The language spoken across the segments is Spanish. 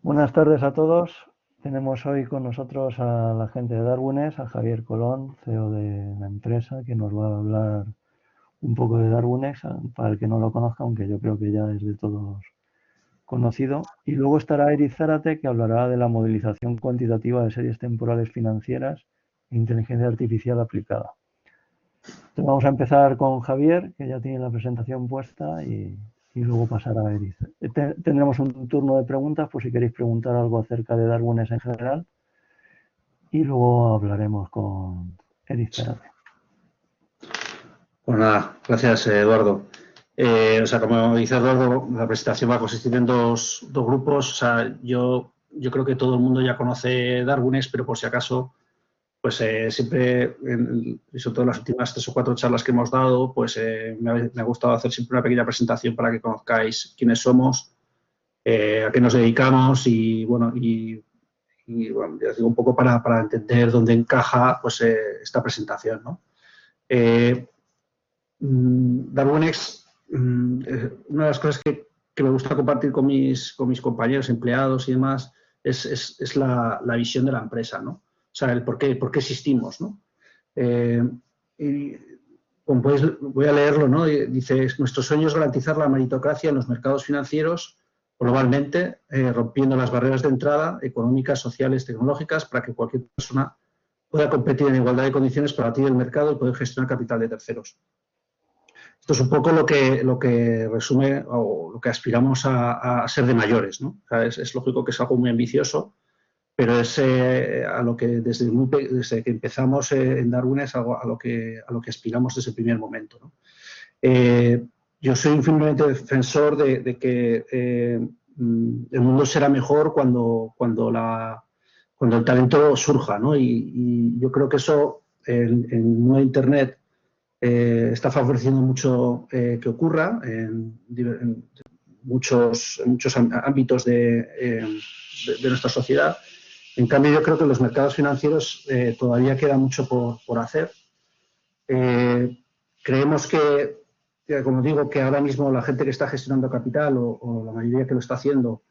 Buenas tardes a todos. Tenemos hoy con nosotros a la gente de Darwines, a Javier Colón, CEO de la empresa, que nos va a hablar un poco de Darwines, para el que no lo conozca, aunque yo creo que ya es de todos conocido. Y luego estará Eric Zárate, que hablará de la modelización cuantitativa de series temporales financieras e inteligencia artificial aplicada. Entonces vamos a empezar con Javier, que ya tiene la presentación puesta, y luego pasará a Eric. Tendremos un turno de preguntas por si queréis preguntar algo acerca de Darwines en general y luego hablaremos con Eric Zárate. Pues nada, gracias Eduardo. Como dice Eduardo, la presentación va a consistir en dos grupos. Yo creo que todo el mundo ya conoce Darwines, pero por si acaso, pues siempre, sobre todo en las últimas 3 o 4 charlas que hemos dado, pues me ha gustado hacer siempre una pequeña presentación para que conozcáis quiénes somos, a qué nos dedicamos y bueno, ya digo un poco para entender dónde encaja pues esta presentación, ¿no? Darwinex, una de las cosas que me gusta compartir con mis compañeros, empleados y demás, es la visión de la empresa, ¿no? O sea, el por qué existimos, ¿no? Y como podéis, voy a leerlo, ¿no? Dice, nuestro sueño es garantizar la meritocracia en los mercados financieros globalmente, rompiendo las barreras de entrada económicas, sociales, tecnológicas, para que cualquier persona pueda competir en igualdad de condiciones para batir el mercado y poder gestionar capital de terceros. Esto es un poco lo que resume o lo que aspiramos a ser de mayores, ¿no? O sea, es lógico que es algo muy ambicioso, pero es a lo que desde que empezamos en Darwin es algo a lo que aspiramos desde el primer momento, ¿no? Yo soy un firmemente defensor de que el mundo será mejor cuando el talento surja, ¿no? Y yo creo que eso en una Internet está favoreciendo mucho que ocurra en muchos ámbitos de nuestra sociedad. En cambio, yo creo que en los mercados financieros todavía queda mucho por hacer. Creemos que, como digo, que ahora mismo la gente que está gestionando capital o la mayoría que lo está haciendo,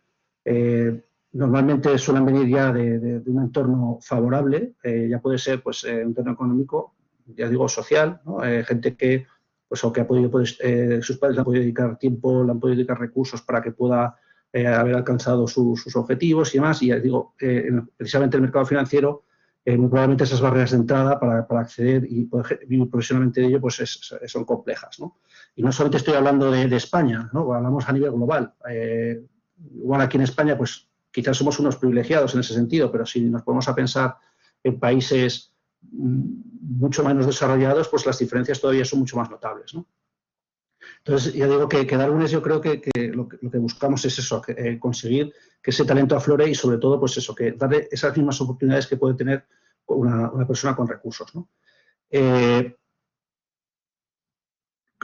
normalmente suelen venir ya de un entorno favorable, ya puede ser pues, un entorno económico, ya digo, social, ¿no? Gente que, pues, o que ha podido, pues, sus padres le han podido dedicar tiempo, le han podido dedicar recursos para que pueda haber alcanzado sus objetivos y demás. Y ya digo, precisamente el mercado financiero, muy probablemente esas barreras de entrada para acceder y poder vivir profesionalmente de ello, pues son complejas, ¿no? Y no solamente estoy hablando de España, ¿no? Hablamos a nivel global. Igual aquí en España, pues quizás somos unos privilegiados en ese sentido, pero si nos ponemos a pensar en países mucho menos desarrollados, pues las diferencias todavía son mucho más notables, ¿no? Entonces, ya digo que Darwines, yo creo que lo que buscamos es eso, conseguir que ese talento aflore y sobre todo, pues eso, que darle esas mismas oportunidades que puede tener una persona con recursos, ¿no?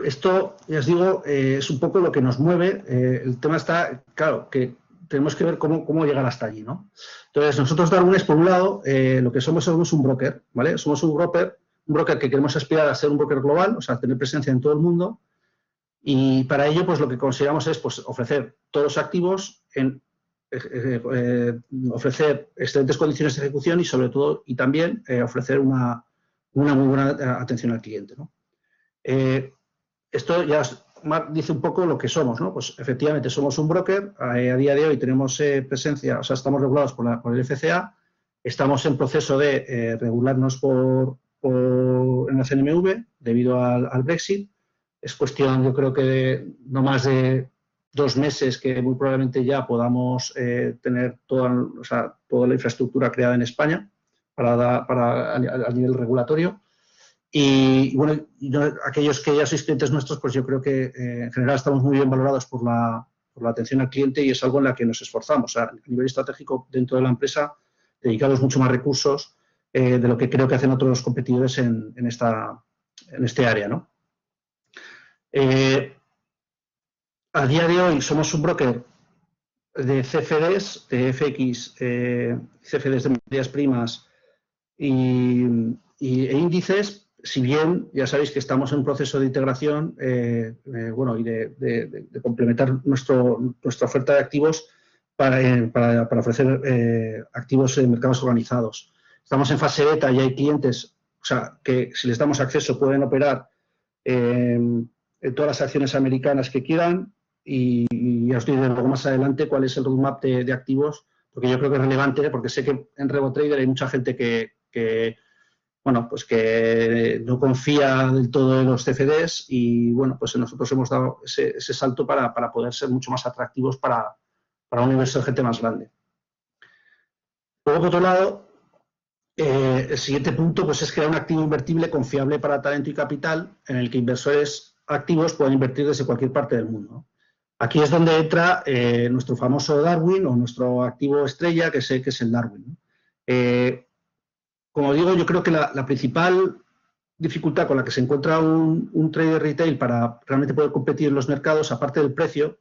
Esto, ya os digo, es un poco lo que nos mueve. El tema está, claro, que tenemos que ver cómo llegar hasta allí, ¿no? Entonces, nosotros Darwines, por un lado, lo que somos un broker, ¿vale? Somos un broker que queremos aspirar a ser un broker global, o sea, tener presencia en todo el mundo. Y para ello, pues lo que consideramos es pues, ofrecer todos los activos, ofrecer excelentes condiciones de ejecución y sobre todo, y también ofrecer una muy buena atención al cliente, ¿no? Esto ya dice un poco lo que somos, ¿no? Pues efectivamente somos un broker, a día de hoy tenemos presencia, o sea, estamos regulados por el FCA, estamos en proceso de regularnos en la CNMV debido al Brexit. Es cuestión, yo creo que de no más de 2 meses que muy probablemente ya podamos tener toda la infraestructura creada en España a nivel regulatorio. Y bueno, aquellos que ya sois clientes nuestros, pues yo creo que en general estamos muy bien valorados por la atención al cliente y es algo en la que nos esforzamos. O sea, a nivel estratégico, dentro de la empresa, dedicamos mucho más recursos de lo que creo que hacen otros competidores en este área, ¿no? A día de hoy somos un broker de CFDs, de FX, CFDs de materias primas e índices. Si bien ya sabéis que estamos en un proceso de integración bueno, y de complementar nuestra oferta de activos para ofrecer activos en mercados organizados. Estamos en fase beta y hay clientes, o sea, que si les damos acceso pueden operar en todas las acciones americanas que quieran y ya os diré luego más adelante cuál es el roadmap de activos, porque yo creo que es relevante, porque sé que en RevoTrader hay mucha gente que bueno, pues que no confía del todo en los CFDs y, bueno, pues nosotros hemos dado ese salto para poder ser mucho más atractivos para un inversor gente más grande. Luego, por otro lado, el siguiente punto pues, es crear un activo invertible confiable para talento y capital en el que inversores activos puedan invertir desde cualquier parte del mundo. Aquí es donde entra nuestro famoso Darwin o nuestro activo estrella, que es el Darwin. Como digo, yo creo que la principal dificultad con la que se encuentra un trader retail para realmente poder competir en los mercados, aparte del precio,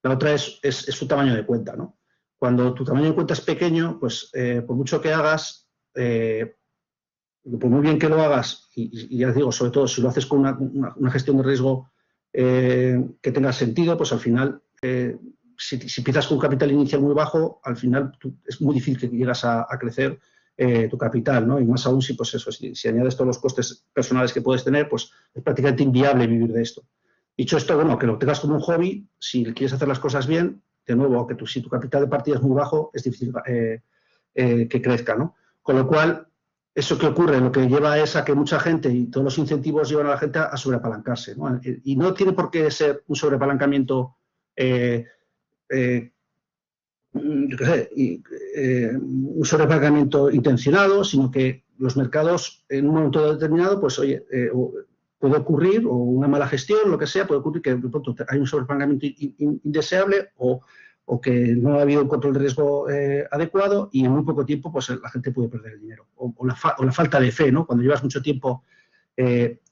la otra es su tamaño de cuenta, ¿no? Cuando tu tamaño de cuenta es pequeño, pues por mucho que hagas, por muy bien que lo hagas, y ya digo, sobre todo si lo haces con una gestión de riesgo que tenga sentido, pues al final, si empiezas con un capital inicial muy bajo, al final es muy difícil que llegas a crecer tu capital, ¿no? Y más aún si, pues eso, si añades todos los costes personales que puedes tener, pues es prácticamente inviable vivir de esto. Dicho esto, bueno, que lo tengas como un hobby, si quieres hacer las cosas bien, de nuevo, que si tu capital de partida es muy bajo, es difícil que crezca, ¿no? Con lo cual, eso que ocurre, lo que lleva es a que mucha gente y todos los incentivos llevan a la gente a sobreapalancarse, ¿no? Y no tiene por qué ser un sobreapalancamiento yo qué sé, un sobreapalancamiento intencionado, sino que los mercados en un momento determinado, pues oye, puede ocurrir, o una mala gestión, lo que sea, puede ocurrir que de pronto hay un sobreapalancamiento indeseable o que no ha habido un control de riesgo adecuado y en muy poco tiempo pues la gente puede perder el dinero. O la falta de fe, ¿no? Cuando llevas mucho tiempo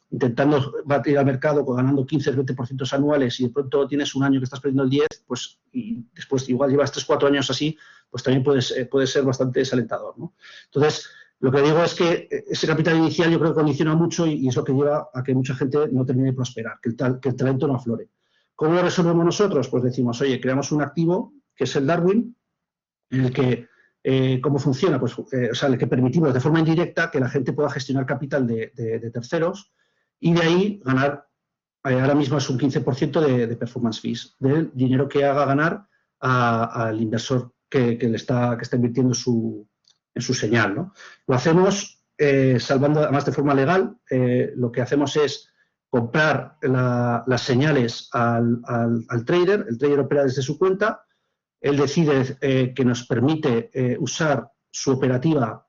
intentando batir al mercado, ganando 15-20% anuales y de pronto tienes un año que estás perdiendo el 10%, pues y después igual llevas 3-4 años así, pues también puede ser bastante desalentador, ¿no? Entonces, lo que digo es que ese capital inicial yo creo que condiciona mucho y es lo que lleva a que mucha gente no termine de prosperar, que el talento no aflore. ¿Cómo lo resolvemos nosotros? Pues decimos, oye, creamos un activo que es el Darwin, en el que ¿cómo funciona? Pues, o sea, el que permitimos de forma indirecta que la gente pueda gestionar capital de terceros y de ahí ganar, ahora mismo es un 15% de performance fees, del dinero que haga ganar al inversor que está invirtiendo en su señal, ¿no? Lo hacemos salvando, además de forma legal, lo que hacemos es comprar las señales al trader, el trader opera desde su cuenta, él decide que nos permite usar su operativa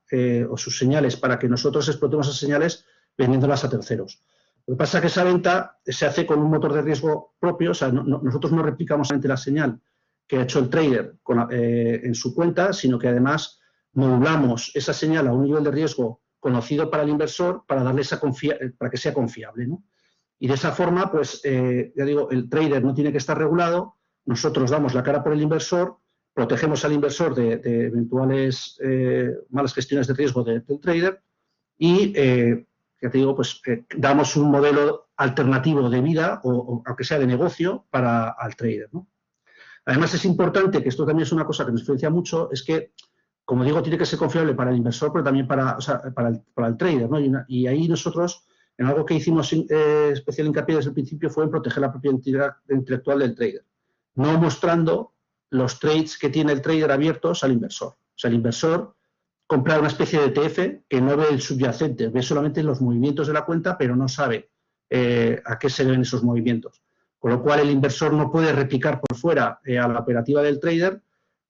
o sus señales para que nosotros explotemos esas señales vendiéndolas a terceros. Lo que pasa es que esa venta se hace con un motor de riesgo propio, o sea, nosotros no replicamos solamente la señal que ha hecho el trader en su cuenta, sino que además modulamos esa señal a un nivel de riesgo conocido para el inversor para darle para que sea confiable, ¿no? Y de esa forma, pues, ya digo, el trader no tiene que estar regulado, nosotros damos la cara por el inversor, protegemos al inversor de eventuales malas gestiones de riesgo del trader y ya te digo, pues damos un modelo alternativo de vida o aunque sea de negocio al trader, ¿no? Además es importante, que esto también es una cosa que nos diferencia mucho, es que, como digo, tiene que ser confiable para el inversor, pero también para el trader, ¿no? Y ahí nosotros, en algo que hicimos especial hincapié desde el principio, fue en proteger la propiedad intelectual del trader, no mostrando los trades que tiene el trader abiertos al inversor. O sea, el inversor comprar una especie de ETF que no ve el subyacente, ve solamente los movimientos de la cuenta, pero no sabe a qué se deben esos movimientos. Con lo cual, el inversor no puede replicar por fuera a la operativa del trader,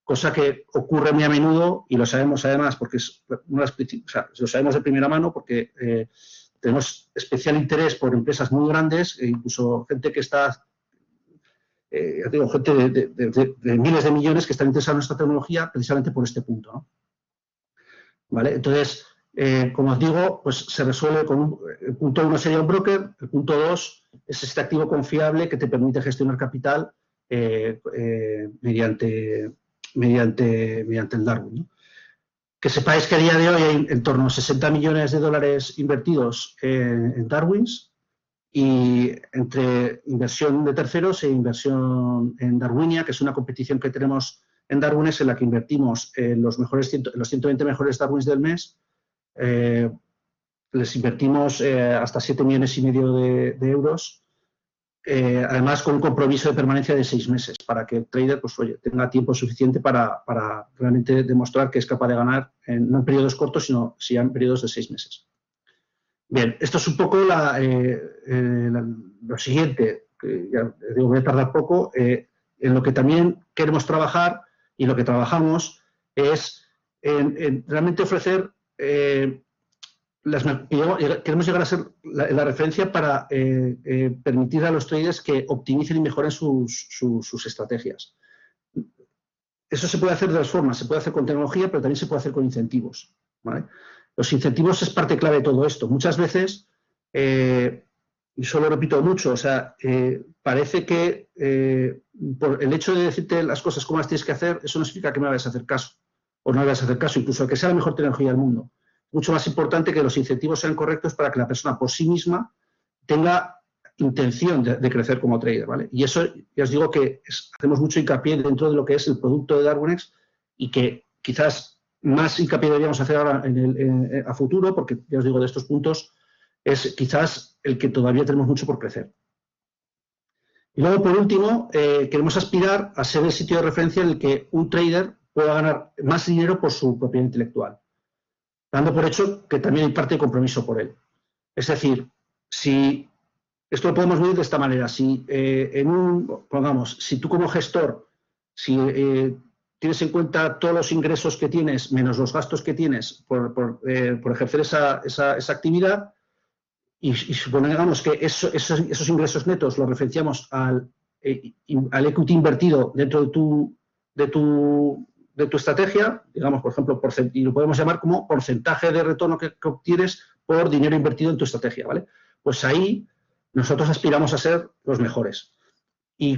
cosa que ocurre muy a menudo y lo sabemos además porque lo sabemos de primera mano porque tenemos especial interés por empresas muy grandes e incluso gente que está, digo, gente de miles de millones que están interesados en esta tecnología precisamente por este punto, ¿no? ¿Vale? Entonces, como os digo, pues se resuelve con el punto 1 sería un broker, el punto 2 es este activo confiable que te permite gestionar capital mediante el Darwin, ¿no? Que sepáis que a día de hoy hay en torno a 60 millones de dólares invertidos en Darwins y entre inversión de terceros e inversión en Darwinia, que es una competición que tenemos en Darwinex en la que invertimos en los 120 mejores Darwins del mes. Les invertimos hasta 7,5 millones de euros, además con un compromiso de permanencia de 6 meses, para que el trader pues, oye, tenga tiempo suficiente para realmente demostrar que es capaz de ganar, no en periodos cortos, sino en periodos de 6 meses. Bien, esto es un poco lo siguiente, que ya digo, voy a tardar poco, en lo que también queremos trabajar y lo que trabajamos es en realmente ofrecer, queremos llegar a ser la referencia para permitir a los traders que optimicen y mejoren sus estrategias. Eso se puede hacer de dos formas, se puede hacer con tecnología, pero también se puede hacer con incentivos, ¿vale? Los incentivos es parte clave de todo esto. Muchas veces, y eso lo repito mucho, o sea, parece que por el hecho de decirte las cosas como las tienes que hacer, eso no significa que me vayas a hacer caso, o no me vayas a hacer caso, incluso que sea la mejor tecnología del mundo. Mucho más importante que los incentivos sean correctos para que la persona por sí misma tenga intención de crecer como trader, ¿vale? Y eso, ya os digo que hacemos mucho hincapié dentro de lo que es el producto de Darwinex y que quizás más hincapié deberíamos hacer ahora a futuro, porque ya os digo, de estos puntos es quizás el que todavía tenemos mucho por crecer. Y luego, por último, queremos aspirar a ser el sitio de referencia en el que un trader pueda ganar más dinero por su propiedad intelectual, dando por hecho que también hay parte de compromiso por él. Es decir, si esto lo podemos medir de esta manera, si si tú como gestor, si tienes en cuenta todos los ingresos que tienes menos los gastos que tienes por ejercer esa actividad y supongamos que esos ingresos netos los referenciamos al equity invertido dentro de tu estrategia, digamos, por ejemplo, y lo podemos llamar como porcentaje de retorno que obtienes por dinero invertido en tu estrategia, ¿vale? Pues ahí nosotros aspiramos a ser los mejores. Y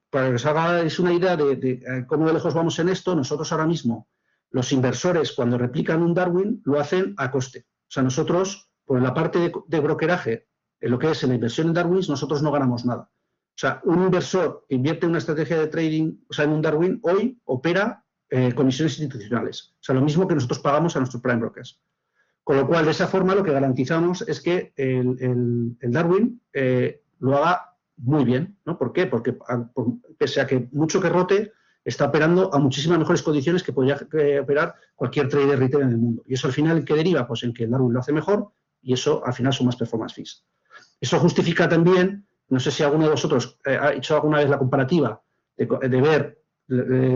para que os hagáis una idea de cómo de lejos vamos en esto, nosotros ahora mismo, los inversores, cuando replican un Darwin, lo hacen a coste. O sea, nosotros, por la parte de brokeraje, en lo que es en la inversión en Darwins, nosotros no ganamos nada. O sea, un inversor que invierte en una estrategia de trading, o sea, en un Darwin, hoy opera comisiones institucionales. O sea, lo mismo que nosotros pagamos a nuestros prime brokers. Con lo cual, de esa forma, lo que garantizamos es que el Darwin lo haga muy bien, ¿no? ¿Por qué? Porque pese a que mucho que rote, está operando a muchísimas mejores condiciones que podría operar cualquier trader retail en el mundo. Y eso al final, ¿en qué deriva? Pues en que el Darwin lo hace mejor y eso al final son más performance fees. Eso justifica también, no sé si alguno de vosotros ha hecho alguna vez la comparativa de ver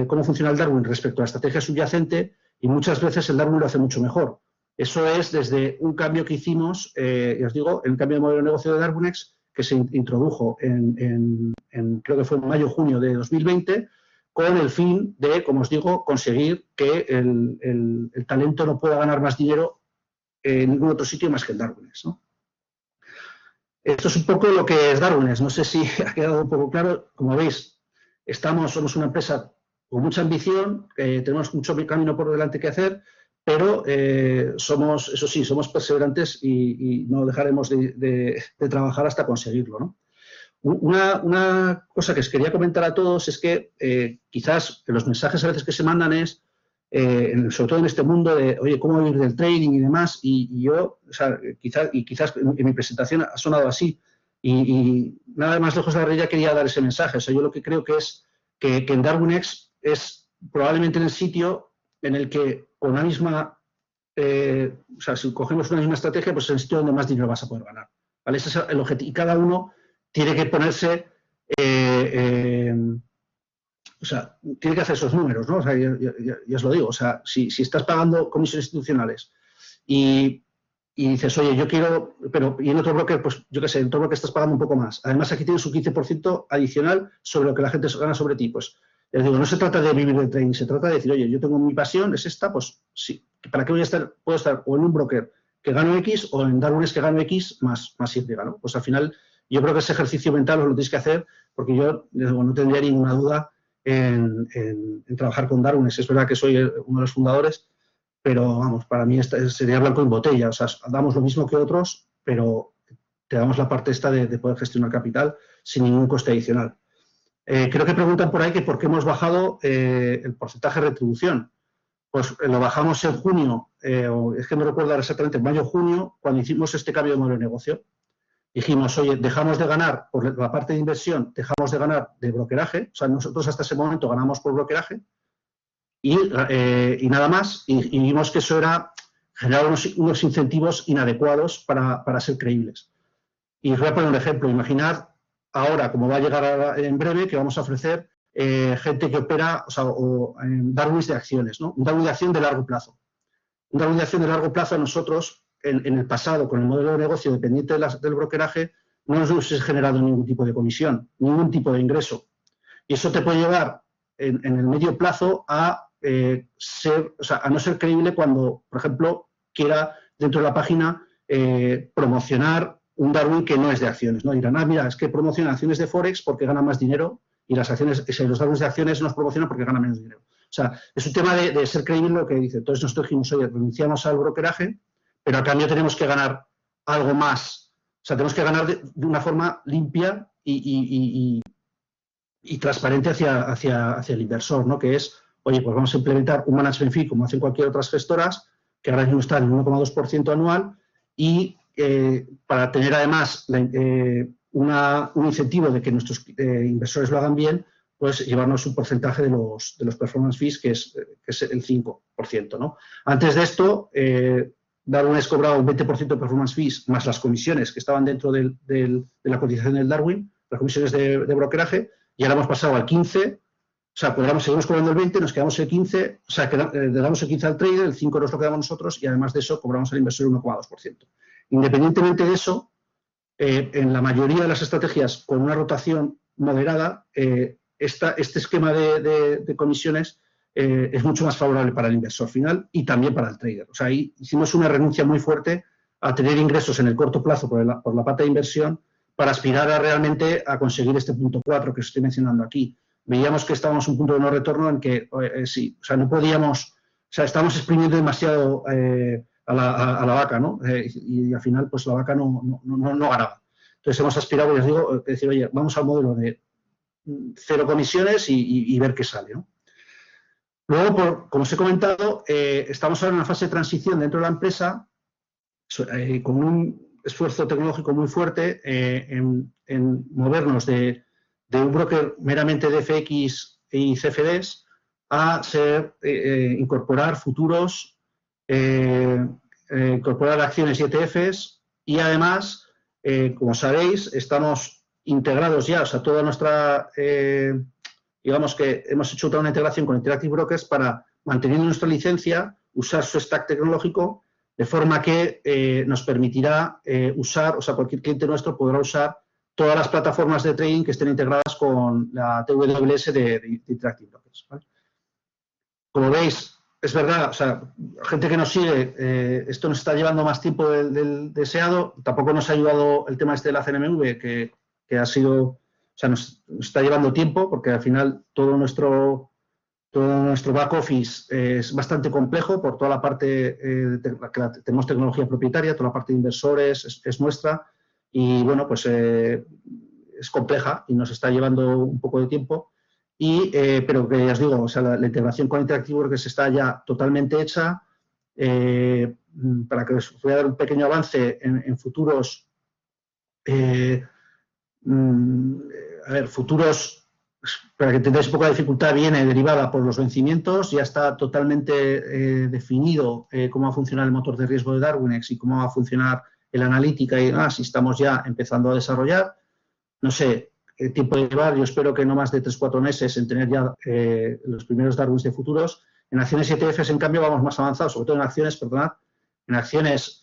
cómo funciona el Darwin respecto a la estrategia subyacente y muchas veces el Darwin lo hace mucho mejor. Eso es desde un cambio que hicimos, ya os digo, el cambio de modelo de negocio de Darwinex, que se introdujo creo que fue en mayo-junio de 2020, con el fin de, como os digo, conseguir que el talento no pueda ganar más dinero en ningún otro sitio más que en Darwinex, ¿no? Esto es un poco lo que es Darwinex. No sé si ha quedado un poco claro. Como veis, somos una empresa con mucha ambición, tenemos mucho camino por delante que hacer, pero somos perseverantes y no dejaremos de trabajar hasta conseguirlo, ¿no? Una cosa que os quería comentar a todos es que quizás los mensajes a veces que se mandan es, sobre todo en este mundo de, oye, ¿cómo vivir del trading y demás? Y yo, o sea, quizás en mi presentación ha sonado así. Y nada más lejos de la realidad quería dar ese mensaje. O sea, yo lo que creo que es que en Darwinex es probablemente el sitio en el que con una misma, o sea, si cogemos una misma estrategia, pues es el sitio donde más dinero vas a poder ganar, ¿vale? Ese es el objetivo. Y cada uno tiene que ponerse, o sea, tiene que hacer esos números, ¿no? O sea, ya os lo digo, o sea, si estás pagando comisiones institucionales y dices, oye, yo quiero, pero y en otro broker, pues yo qué sé, en otro broker estás pagando un poco más. Además, aquí tienes un 15% adicional sobre lo que la gente gana sobre ti. Pues, les digo, no se trata de vivir del trading, se trata de decir, oye, yo tengo mi pasión, es esta, pues sí, ¿para qué voy a estar? Puedo estar o en un broker que gano X o en Darwinex que gano X más Y, ¿no? Pues al final, yo creo que ese ejercicio mental os lo tenéis que hacer porque yo, les digo, no tendría ninguna duda en trabajar con Darwinex. Es verdad que soy uno de los fundadores, pero vamos, para mí sería blanco en botella. O sea, damos lo mismo que otros, pero te damos la parte esta de poder gestionar capital sin ningún coste adicional. Creo que preguntan por ahí que por qué hemos bajado el porcentaje de retribución. Pues lo bajamos en junio, es que no recuerdo exactamente, mayo-junio, cuando hicimos este cambio de modelo de negocio. Dijimos, oye, dejamos de ganar por la parte de inversión, dejamos de ganar de brokeraje, o sea, nosotros hasta ese momento ganamos por brokeraje y nada más, y vimos que eso era generar unos incentivos inadecuados para ser creíbles. Y os voy a poner un ejemplo, imaginad ahora, como va a llegar en breve, que vamos a ofrecer gente que opera, o sea, Darwins de acciones, ¿no? Un Darwin de acción de largo plazo. Un Darwin de acción de largo plazo a nosotros, en el pasado, con el modelo de negocio dependiente del brokeraje, no nos hubiese generado ningún tipo de comisión, ningún tipo de ingreso. Y eso te puede llevar, en el medio plazo, a no ser creíble cuando, por ejemplo, quiera dentro de la página promocionar un Darwin que no es de acciones, ¿no? Dirán, mira, es que promociona acciones de Forex porque gana más dinero y los Darwins de acciones nos promocionan porque ganan menos dinero. O sea, es un tema de ser creíble lo que dice. Entonces nosotros dijimos, oye, renunciamos al brokeraje, pero a cambio tenemos que ganar algo más. O sea, tenemos que ganar de una forma limpia y transparente hacia el inversor, ¿no? Que es, oye, pues vamos a implementar un management fee como hacen cualquier otras gestoras, que ahora mismo está en 1,2% anual y para tener además un incentivo de que nuestros inversores lo hagan bien, pues llevarnos un porcentaje de los performance fees, que es el 5%, ¿no? Antes de esto, Darwin es cobrado un 20% de performance fees más las comisiones que estaban dentro de la cotización del Darwin, las comisiones de brokeraje, y ahora hemos pasado al 15%. O sea, seguimos cobrando el 20, nos quedamos el 15, o sea, le damos el 15 al trader, el 5 nos lo quedamos nosotros y además de eso cobramos al inversor el 1,2%. Independientemente de eso, en la mayoría de las estrategias con una rotación moderada, este esquema de comisiones es mucho más favorable para el inversor final y también para el trader. O sea, ahí hicimos una renuncia muy fuerte a tener ingresos en el corto plazo por la parte de inversión para aspirar realmente a conseguir este punto 4 que os estoy mencionando aquí. Veíamos que estábamos en un punto de no retorno en que sí, o sea, no podíamos, o sea, estábamos exprimiendo demasiado a la vaca, ¿no? Y al final, pues la vaca no ganaba. Entonces hemos aspirado, les digo, decir, oye, vamos al modelo de 0 comisiones y ver qué sale, ¿no? Luego, como os he comentado, estamos ahora en una fase de transición dentro de la empresa con un esfuerzo tecnológico muy fuerte en movernos de un broker meramente de FX y CFDs a incorporar futuros, incorporar acciones y ETFs y además, como sabéis, estamos integrados ya, o sea, toda nuestra, digamos que hemos hecho toda una integración con Interactive Brokers para, manteniendo nuestra licencia, usar su stack tecnológico de forma que nos permitirá usar, o sea, cualquier cliente nuestro podrá usar todas las plataformas de trading que estén integradas con la TWS de Interactive Brokers, ¿vale? Como veis, es verdad, o sea, gente que nos sigue, esto nos está llevando más tiempo del deseado. Tampoco nos ha ayudado el tema este de la CNMV, que ha sido, o sea, nos está llevando tiempo, porque al final todo nuestro back office es bastante complejo por toda la parte que tenemos tecnología propietaria, toda la parte de inversores es nuestra y, bueno, pues es compleja y nos está llevando un poco de tiempo. Pero que ya os digo, o sea, la integración con Interactive Brokers está ya totalmente hecha. Para que os voy a dar un pequeño avance en futuros. Futuros, para que tengáis un poco de dificultad, viene derivada por los vencimientos. Ya está totalmente definido cómo va a funcionar el motor de riesgo de Darwinex y cómo va a funcionar la analítica y demás. Y estamos ya empezando a desarrollar. No sé qué tiempo de llevar, yo espero que no más de 3-4 meses en tener ya los primeros Darwins de futuros. En acciones y ETFs, en cambio, vamos más avanzados, sobre todo en acciones, perdonad. En acciones,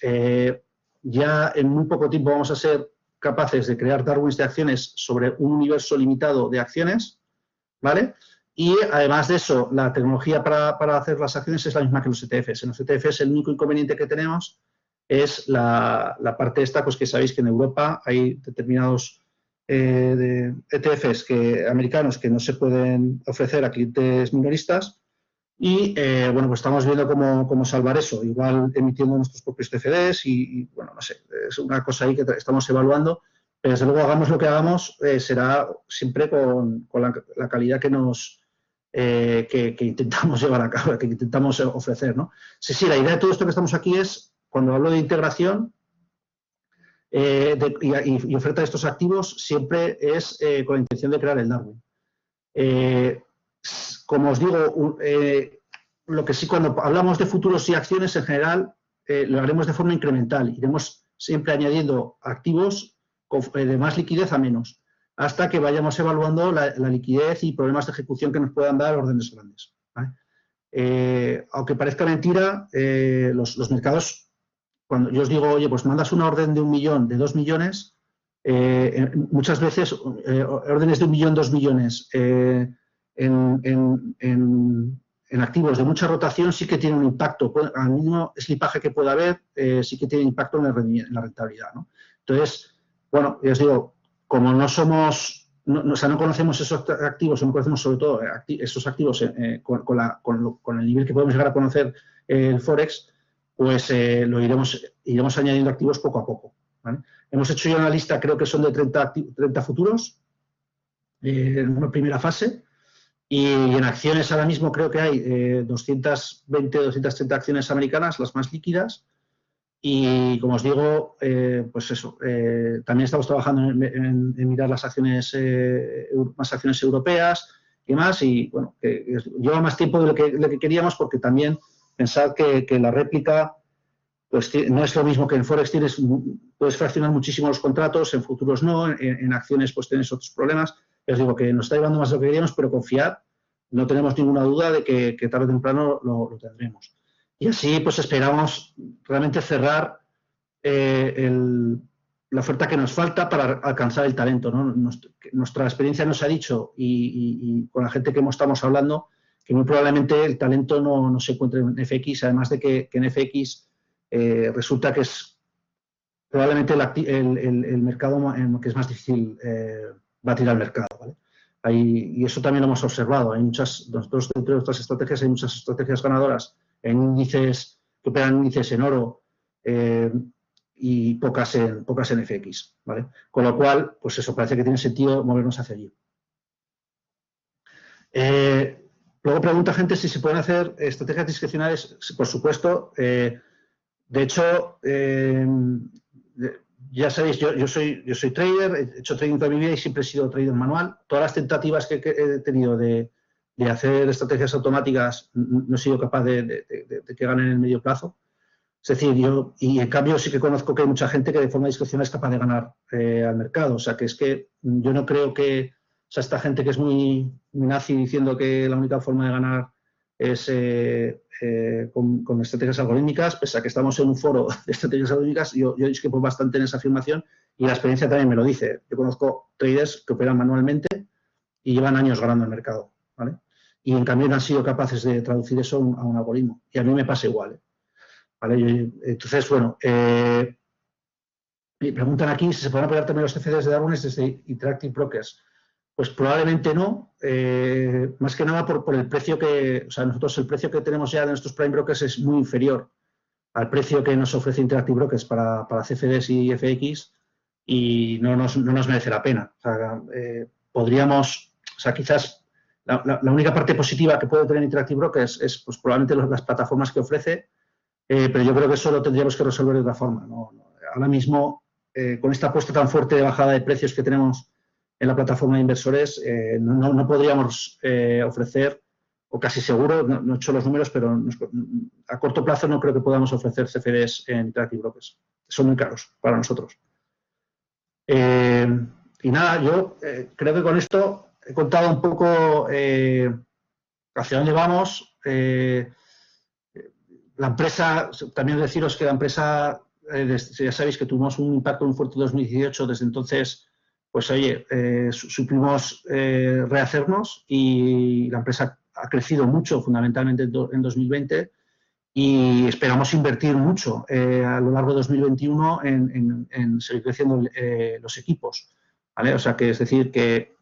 ya en muy poco tiempo vamos a ser capaces de crear Darwins de acciones sobre un universo limitado de acciones, ¿vale? Y además de eso, la tecnología para hacer las acciones es la misma que los ETFs. En los ETFs el único inconveniente que tenemos es la parte esta, pues que sabéis que en Europa hay determinados de ETFs americanos que no se pueden ofrecer a clientes minoristas y, bueno, pues estamos viendo cómo salvar eso, igual emitiendo nuestros propios CFDs y, bueno, no sé, es una cosa ahí que estamos evaluando Pero desde luego hagamos lo que hagamos, será siempre con la calidad que intentamos llevar a cabo, que intentamos ofrecer, ¿no? Sí, la idea de todo esto que estamos aquí es, cuando hablo de integración y oferta de estos activos, siempre es con la intención de crear el Darwin. Como os digo, lo que sí, cuando hablamos de futuros y acciones, en general, lo haremos de forma incremental. Iremos siempre añadiendo activos de más liquidez a menos, hasta que vayamos evaluando la liquidez y problemas de ejecución que nos puedan dar órdenes grandes, ¿vale? Aunque parezca mentira, los mercados, cuando yo os digo, oye, pues mandas una orden de 1 millón, de 2 millones, muchas veces órdenes de 1 millón, 2 millones en activos de mucha rotación sí que tiene un impacto, al mínimo slipaje que pueda haber, sí que tiene impacto en la rentabilidad, ¿no? Entonces, bueno, ya os digo, como no somos, o sea, no conocemos esos activos, no conocemos sobre todo esos activos con el nivel que podemos llegar a conocer el Forex, pues lo iremos añadiendo activos poco a poco, ¿vale? Hemos hecho ya una lista, creo que son de 30 futuros en una primera fase, y en acciones ahora mismo creo que hay 220, 230 acciones americanas, las más líquidas. Y como os digo, pues eso, también estamos trabajando en mirar las acciones, más acciones europeas y más, y bueno, que lleva más tiempo de lo que queríamos, porque también pensad que la réplica pues no es lo mismo que en Forex, puedes fraccionar muchísimo los contratos, en futuros no, en acciones pues tienes otros problemas. Ya os digo que nos está llevando más de lo que queríamos, pero confiad, no tenemos ninguna duda de que tarde o temprano lo tendremos. Y así pues esperamos realmente cerrar la oferta que nos falta para alcanzar el talento, ¿no? Nuestra experiencia nos ha dicho, y con la gente que estamos hablando, que muy probablemente el talento no se encuentre en FX, además de que en FX resulta que es probablemente el mercado que es más difícil batir al mercado, ¿vale? Y eso también lo hemos observado. Hay nosotros dentro de nuestras estrategias hay muchas estrategias ganadoras en índices que operan índices en oro y pocas en FX, ¿vale? Con lo cual, pues eso, parece que tiene sentido movernos hacia allí. Luego pregunta gente si se pueden hacer estrategias discrecionales. Por supuesto. De hecho, ya sabéis, yo soy trader, he hecho trading toda mi vida y siempre he sido trader manual. Todas las tentativas que he tenido de hacer estrategias automáticas no he sido capaz de que ganen en el medio plazo. Es decir, y en cambio sí que conozco que hay mucha gente que de forma discrecional es capaz de ganar al mercado. O sea, que es que yo no creo que, o sea, esta gente que es muy nazi diciendo que la única forma de ganar es con estrategias algorítmicas, pese a que estamos en un foro de estrategias algorítmicas, yo discrepo bastante en esa afirmación y la experiencia también me lo dice. Yo conozco traders que operan manualmente y llevan años ganando el mercado, ¿vale? Y en cambio no han sido capaces de traducir eso a un algoritmo. Y a mí me pasa igual, ¿vale? Entonces, bueno, me preguntan aquí si se pueden operar también los CFDs de Darwin desde Interactive Brokers. Pues probablemente no, más que nada por el precio o sea, nosotros el precio que tenemos ya de nuestros Prime Brokers es muy inferior al precio que nos ofrece Interactive Brokers para CFDs y FX, y no nos merece la pena. O sea, podríamos, o sea, quizás la única parte positiva que puede tener Interactive Brokers es pues, probablemente las plataformas que ofrece, pero yo creo que eso lo tendríamos que resolver de otra forma, ¿no? Ahora mismo, con esta apuesta tan fuerte de bajada de precios que tenemos en la plataforma de inversores, no podríamos ofrecer, o casi seguro, no he hecho los números, pero a corto plazo no creo que podamos ofrecer CFDs en Interactive Brokers. Son muy caros para nosotros. Y nada, yo creo que con esto he contado un poco hacia dónde vamos. La empresa, también deciros que la empresa, ya sabéis que tuvimos un impacto muy fuerte en 2018, desde entonces, pues oye, supimos rehacernos y la empresa ha crecido mucho, fundamentalmente en 2020, y esperamos invertir mucho a lo largo de 2021 en seguir creciendo los equipos, ¿vale? O sea, que es decir que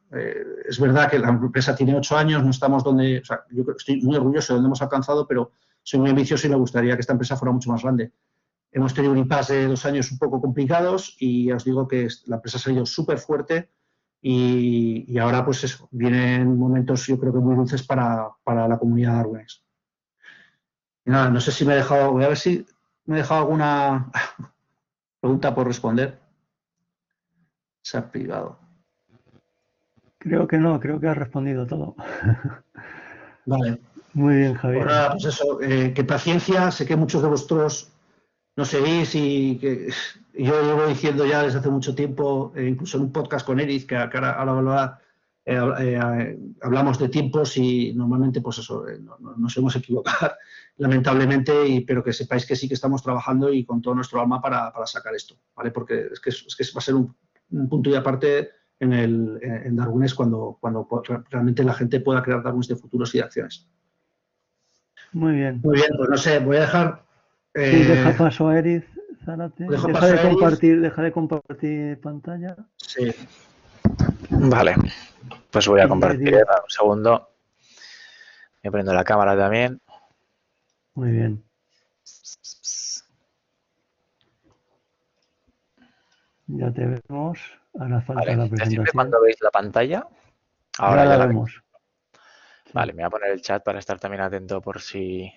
es verdad que la empresa tiene 8 años, no estamos donde, o sea, yo estoy muy orgulloso de donde hemos alcanzado, pero soy muy ambicioso y me gustaría que esta empresa fuera mucho más grande. hemos tenido un impasse de 2 años un poco complicados y ya os digo que la empresa ha salido súper fuerte y ahora pues eso, vienen momentos yo creo que muy dulces para la comunidad Darwinex. Y nada, no sé si me he dejado, voy a ver si me he dejado alguna pregunta por responder. Se ha privado. Creo que no, creo que has respondido todo. Vale. Muy bien, Pues Javier. nada, pues eso, que paciencia, sé que muchos de vosotros no seguís y que yo llevo diciendo ya desde hace mucho tiempo, incluso en un podcast con Eric, que ahora hablamos de tiempos y normalmente pues eso, nos hemos equivocado lamentablemente, pero que sepáis que sí que estamos trabajando y con todo nuestro alma para sacar esto, ¿vale? Porque es que va a ser un punto y aparte en Darwines cuando realmente la gente pueda crear Darwines de futuros y de acciones. Muy bien. Muy bien, pues no sé, voy a dejar Sí, deja paso a Eric Zárate. dejo paso a Eric. Deja de compartir pantalla. Sí. Vale, pues voy a Y compartir, Eric, un segundo. Me prendo la cámara también. muy bien. Ya te vemos. Ahora falta Vale, la decidme presentación. cuando veis la pantalla. Ahora Ahora ya la la veo. vemos. Sí. Vale, me voy a poner el chat para estar también atento por si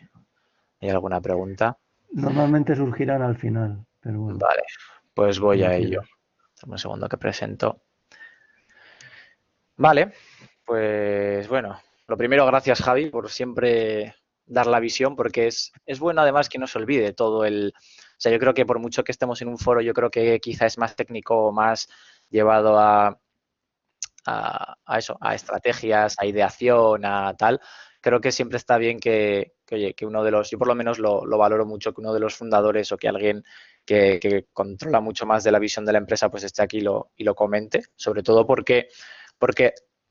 hay alguna pregunta. Normalmente surgirán al final, pero bueno. Vale, pues voy como a ello. quieras. Dame un segundo que presento. Vale, pues bueno, lo primero, gracias Javi por siempre dar la visión, porque es bueno además que no se olvide todo el... O sea, yo creo que por mucho que estemos en un foro, yo creo que quizá es más técnico, más llevado a eso, a estrategias, a ideación, a tal. Creo que siempre está bien oye, que uno de los, yo por lo menos lo valoro mucho, que uno de los fundadores o que alguien que controla mucho más de la visión de la empresa pues esté aquí y lo comente, sobre todo porque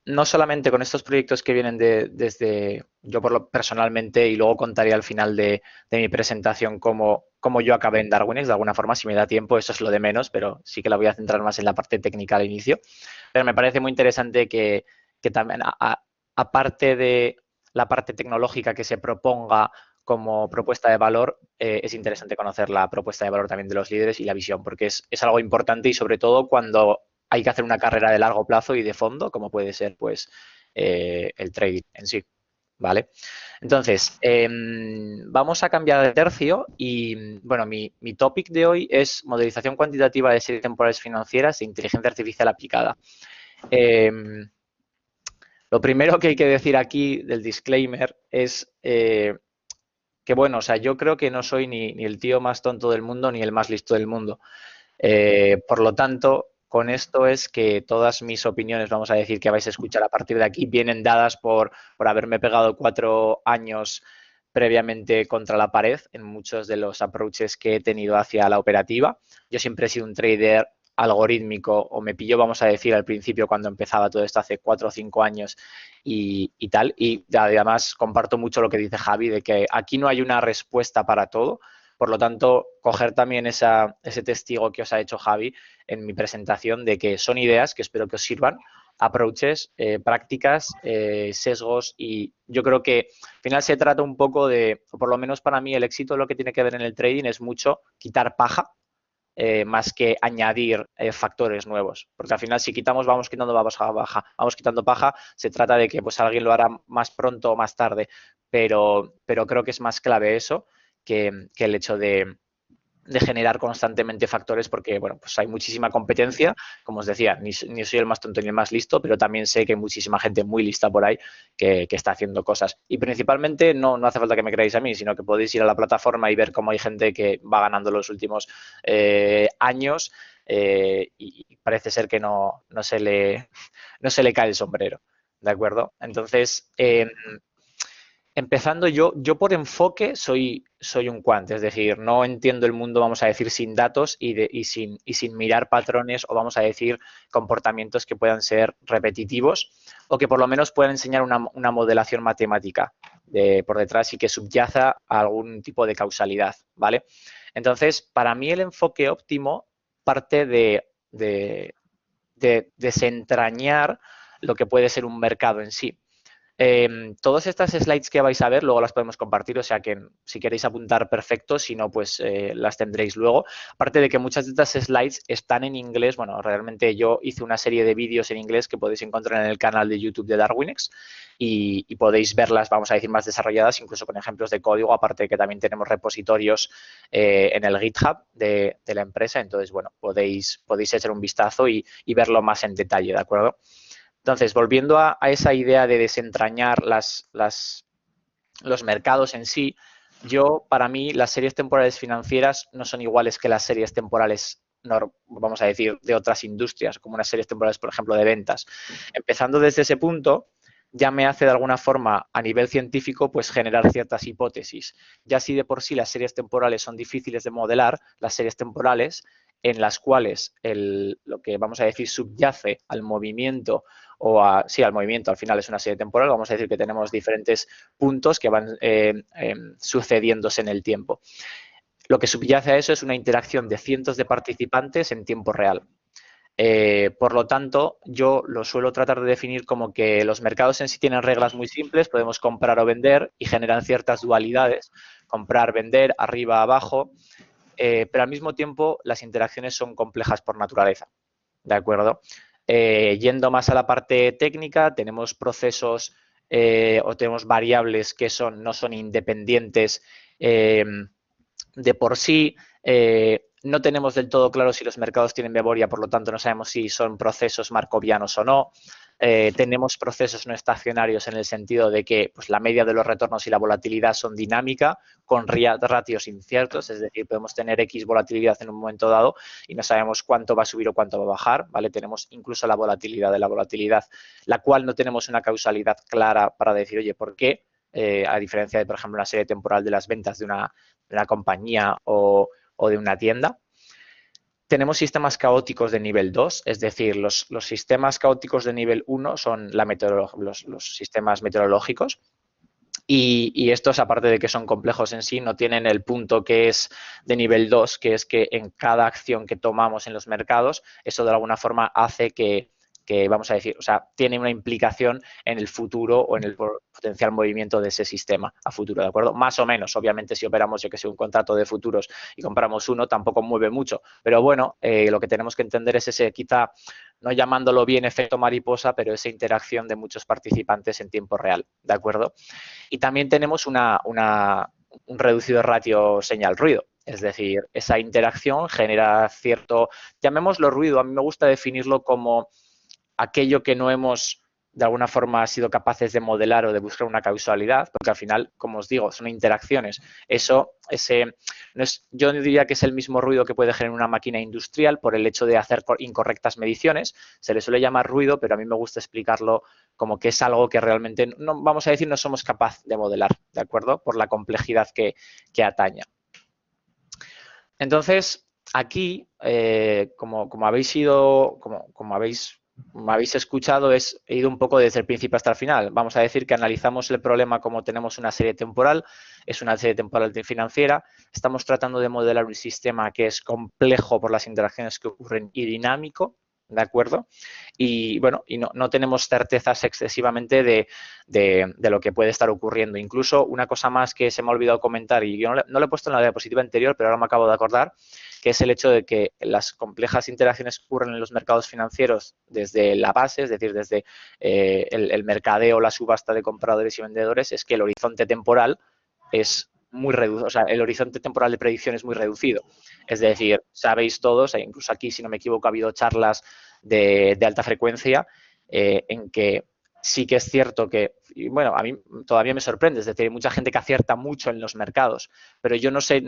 no solamente con estos proyectos que vienen desde yo personalmente, y luego contaré al final de mi presentación cómo yo acabé en Darwinex, de alguna forma, si me da tiempo, eso es lo de menos, pero sí que la voy a centrar más en la parte técnica al inicio. Pero me parece muy interesante que también, aparte de la parte tecnológica que se proponga como propuesta de valor, es interesante conocer la propuesta de valor también de los líderes y la visión, porque es algo importante y sobre todo cuando hay que hacer una carrera de largo plazo y de fondo, como puede ser pues el trading en sí. ¿Vale? Entonces, vamos a cambiar de tercio y, bueno, mi topic de hoy es modelización cuantitativa de series temporales financieras e inteligencia artificial aplicada. Lo primero que hay que decir aquí del disclaimer es que, bueno, o sea, yo creo que no soy ni el tío más tonto del mundo ni el más listo del mundo. Por lo tanto, con esto es que todas mis opiniones, vamos a decir, que vais a escuchar a partir de aquí, vienen dadas por haberme pegado 4 años previamente contra la pared en muchos de los approaches que he tenido hacia la operativa. Yo siempre he sido un trader algorítmico, o me pilló, vamos a decir, al principio cuando empezaba todo esto hace 4 o 5 años y tal. Y además comparto mucho lo que dice Javi, de que aquí no hay una respuesta para todo. Por lo tanto, coger también ese testigo que os ha hecho Javi en mi presentación de que son ideas que espero que os sirvan, approaches, prácticas, sesgos, y yo creo que al final se trata un poco de, o por lo menos para mí, el éxito lo que tiene que ver en el trading es mucho quitar paja, más que añadir factores nuevos. Porque al final si quitamos, vamos quitando, vamos quitando paja, se trata de que pues alguien lo hará más pronto o más tarde, pero creo que es más clave eso que el hecho de generar constantemente factores, porque bueno, pues hay muchísima competencia, como os decía, ni soy el más tonto ni el más listo, pero también sé que hay muchísima gente muy lista por ahí que está haciendo cosas. Y principalmente no hace falta que me creáis a mí, sino que podéis ir a la plataforma y ver cómo hay gente que va ganando los últimos años, y parece ser que no se le cae el sombrero, ¿de acuerdo? Entonces, empezando yo por enfoque soy un quant, es decir, no entiendo el mundo, vamos a decir, sin datos y sin mirar patrones, o vamos a decir comportamientos que puedan ser repetitivos o que por lo menos puedan enseñar una modelación matemática por detrás y que subyaza a algún tipo de causalidad, ¿vale? Entonces, para mí el enfoque óptimo parte de desentrañar lo que puede ser un mercado en sí. Todas estas slides que vais a ver luego las podemos compartir, o sea que si queréis apuntar perfecto, si no pues las tendréis luego. Aparte de que muchas de estas slides están en inglés, bueno, realmente yo hice una serie de vídeos en inglés que podéis encontrar en el canal de YouTube de Darwinex y podéis verlas, vamos a decir, más desarrolladas, incluso con ejemplos de código, aparte de que también tenemos repositorios en el GitHub de la empresa, entonces, bueno, podéis echar un vistazo y verlo más en detalle, ¿de acuerdo? Entonces, volviendo a esa idea de desentrañar los mercados en sí, para mí, las series temporales financieras no son iguales que las series temporales, vamos a decir, de otras industrias, como unas series temporales, por ejemplo, de ventas. Empezando desde ese punto, ya me hace de alguna forma, a nivel científico, pues generar ciertas hipótesis. Ya si de por sí las series temporales son difíciles de modelar, las series temporales en las cuales lo que vamos a decir subyace al movimiento al movimiento al final es una serie temporal, vamos a decir que tenemos diferentes puntos que van sucediéndose en el tiempo. Lo que subyace a eso es una interacción de cientos de participantes en tiempo real. Por lo tanto, yo lo suelo tratar de definir como que los mercados en sí tienen reglas muy simples, podemos comprar o vender y generan ciertas dualidades, comprar, vender, arriba, abajo, pero al mismo tiempo las interacciones son complejas por naturaleza, ¿de acuerdo? Yendo más a la parte técnica, tenemos procesos o tenemos variables que no son independientes de por sí. No tenemos del todo claro si los mercados tienen memoria, por lo tanto no sabemos si son procesos markovianos o no. Tenemos procesos no estacionarios en el sentido de que pues, la media de los retornos y la volatilidad son dinámica, con ratios inciertos, es decir, podemos tener X volatilidad en un momento dado y no sabemos cuánto va a subir o cuánto va a bajar, ¿vale? Tenemos incluso la volatilidad de la volatilidad, la cual no tenemos una causalidad clara para decir, oye, ¿por qué? A diferencia de, por ejemplo, una serie temporal de las ventas de una compañía o de una tienda. Tenemos sistemas caóticos de nivel 2, es decir, los sistemas caóticos de nivel 1 son los sistemas meteorológicos y estos, aparte de que son complejos en sí, no tienen el punto que es de nivel 2, que es que en cada acción que tomamos en los mercados, eso de alguna forma hace que vamos a decir, o sea, tiene una implicación en el futuro o en el potencial movimiento de ese sistema a futuro, ¿de acuerdo? Más o menos, obviamente, si operamos, yo que sé, un contrato de futuros y compramos uno, tampoco mueve mucho, pero bueno, lo que tenemos que entender es ese, quizá, no llamándolo bien efecto mariposa, pero esa interacción de muchos participantes en tiempo real, ¿de acuerdo? Y también tenemos un reducido ratio señal-ruido. Es decir, esa interacción genera cierto, llamémoslo ruido, a mí me gusta definirlo como aquello que no hemos de alguna forma sido capaces de modelar o de buscar una causalidad, porque al final, como os digo, son interacciones. Yo diría que es el mismo ruido que puede generar una máquina industrial por el hecho de hacer incorrectas mediciones. Se le suele llamar ruido, pero a mí me gusta explicarlo como que es algo que realmente, no, vamos a decir, no somos capaces de modelar, ¿de acuerdo? Por la complejidad que ataña. Entonces, aquí, como habéis me habéis escuchado, he ido un poco desde el principio hasta el final. Vamos a decir que analizamos el problema como tenemos una serie temporal, es una serie temporal financiera, estamos tratando de modelar un sistema que es complejo por las interacciones que ocurren y dinámico, ¿de acuerdo? Y bueno, y no tenemos certezas excesivamente de lo que puede estar ocurriendo. Incluso una cosa más que se me ha olvidado comentar, y yo no lo he puesto en la diapositiva anterior, pero ahora me acabo de acordar, que es el hecho de que las complejas interacciones que ocurren en los mercados financieros desde la base, es decir, desde el mercadeo, la subasta de compradores y vendedores, es que el horizonte temporal es muy reducido, o sea, el horizonte temporal de predicción es muy reducido. Es decir, sabéis todos, incluso aquí, si no me equivoco, ha habido charlas de alta frecuencia en que sí que es cierto que, y bueno, a mí todavía me sorprende, es decir, hay mucha gente que acierta mucho en los mercados, pero yo no sé,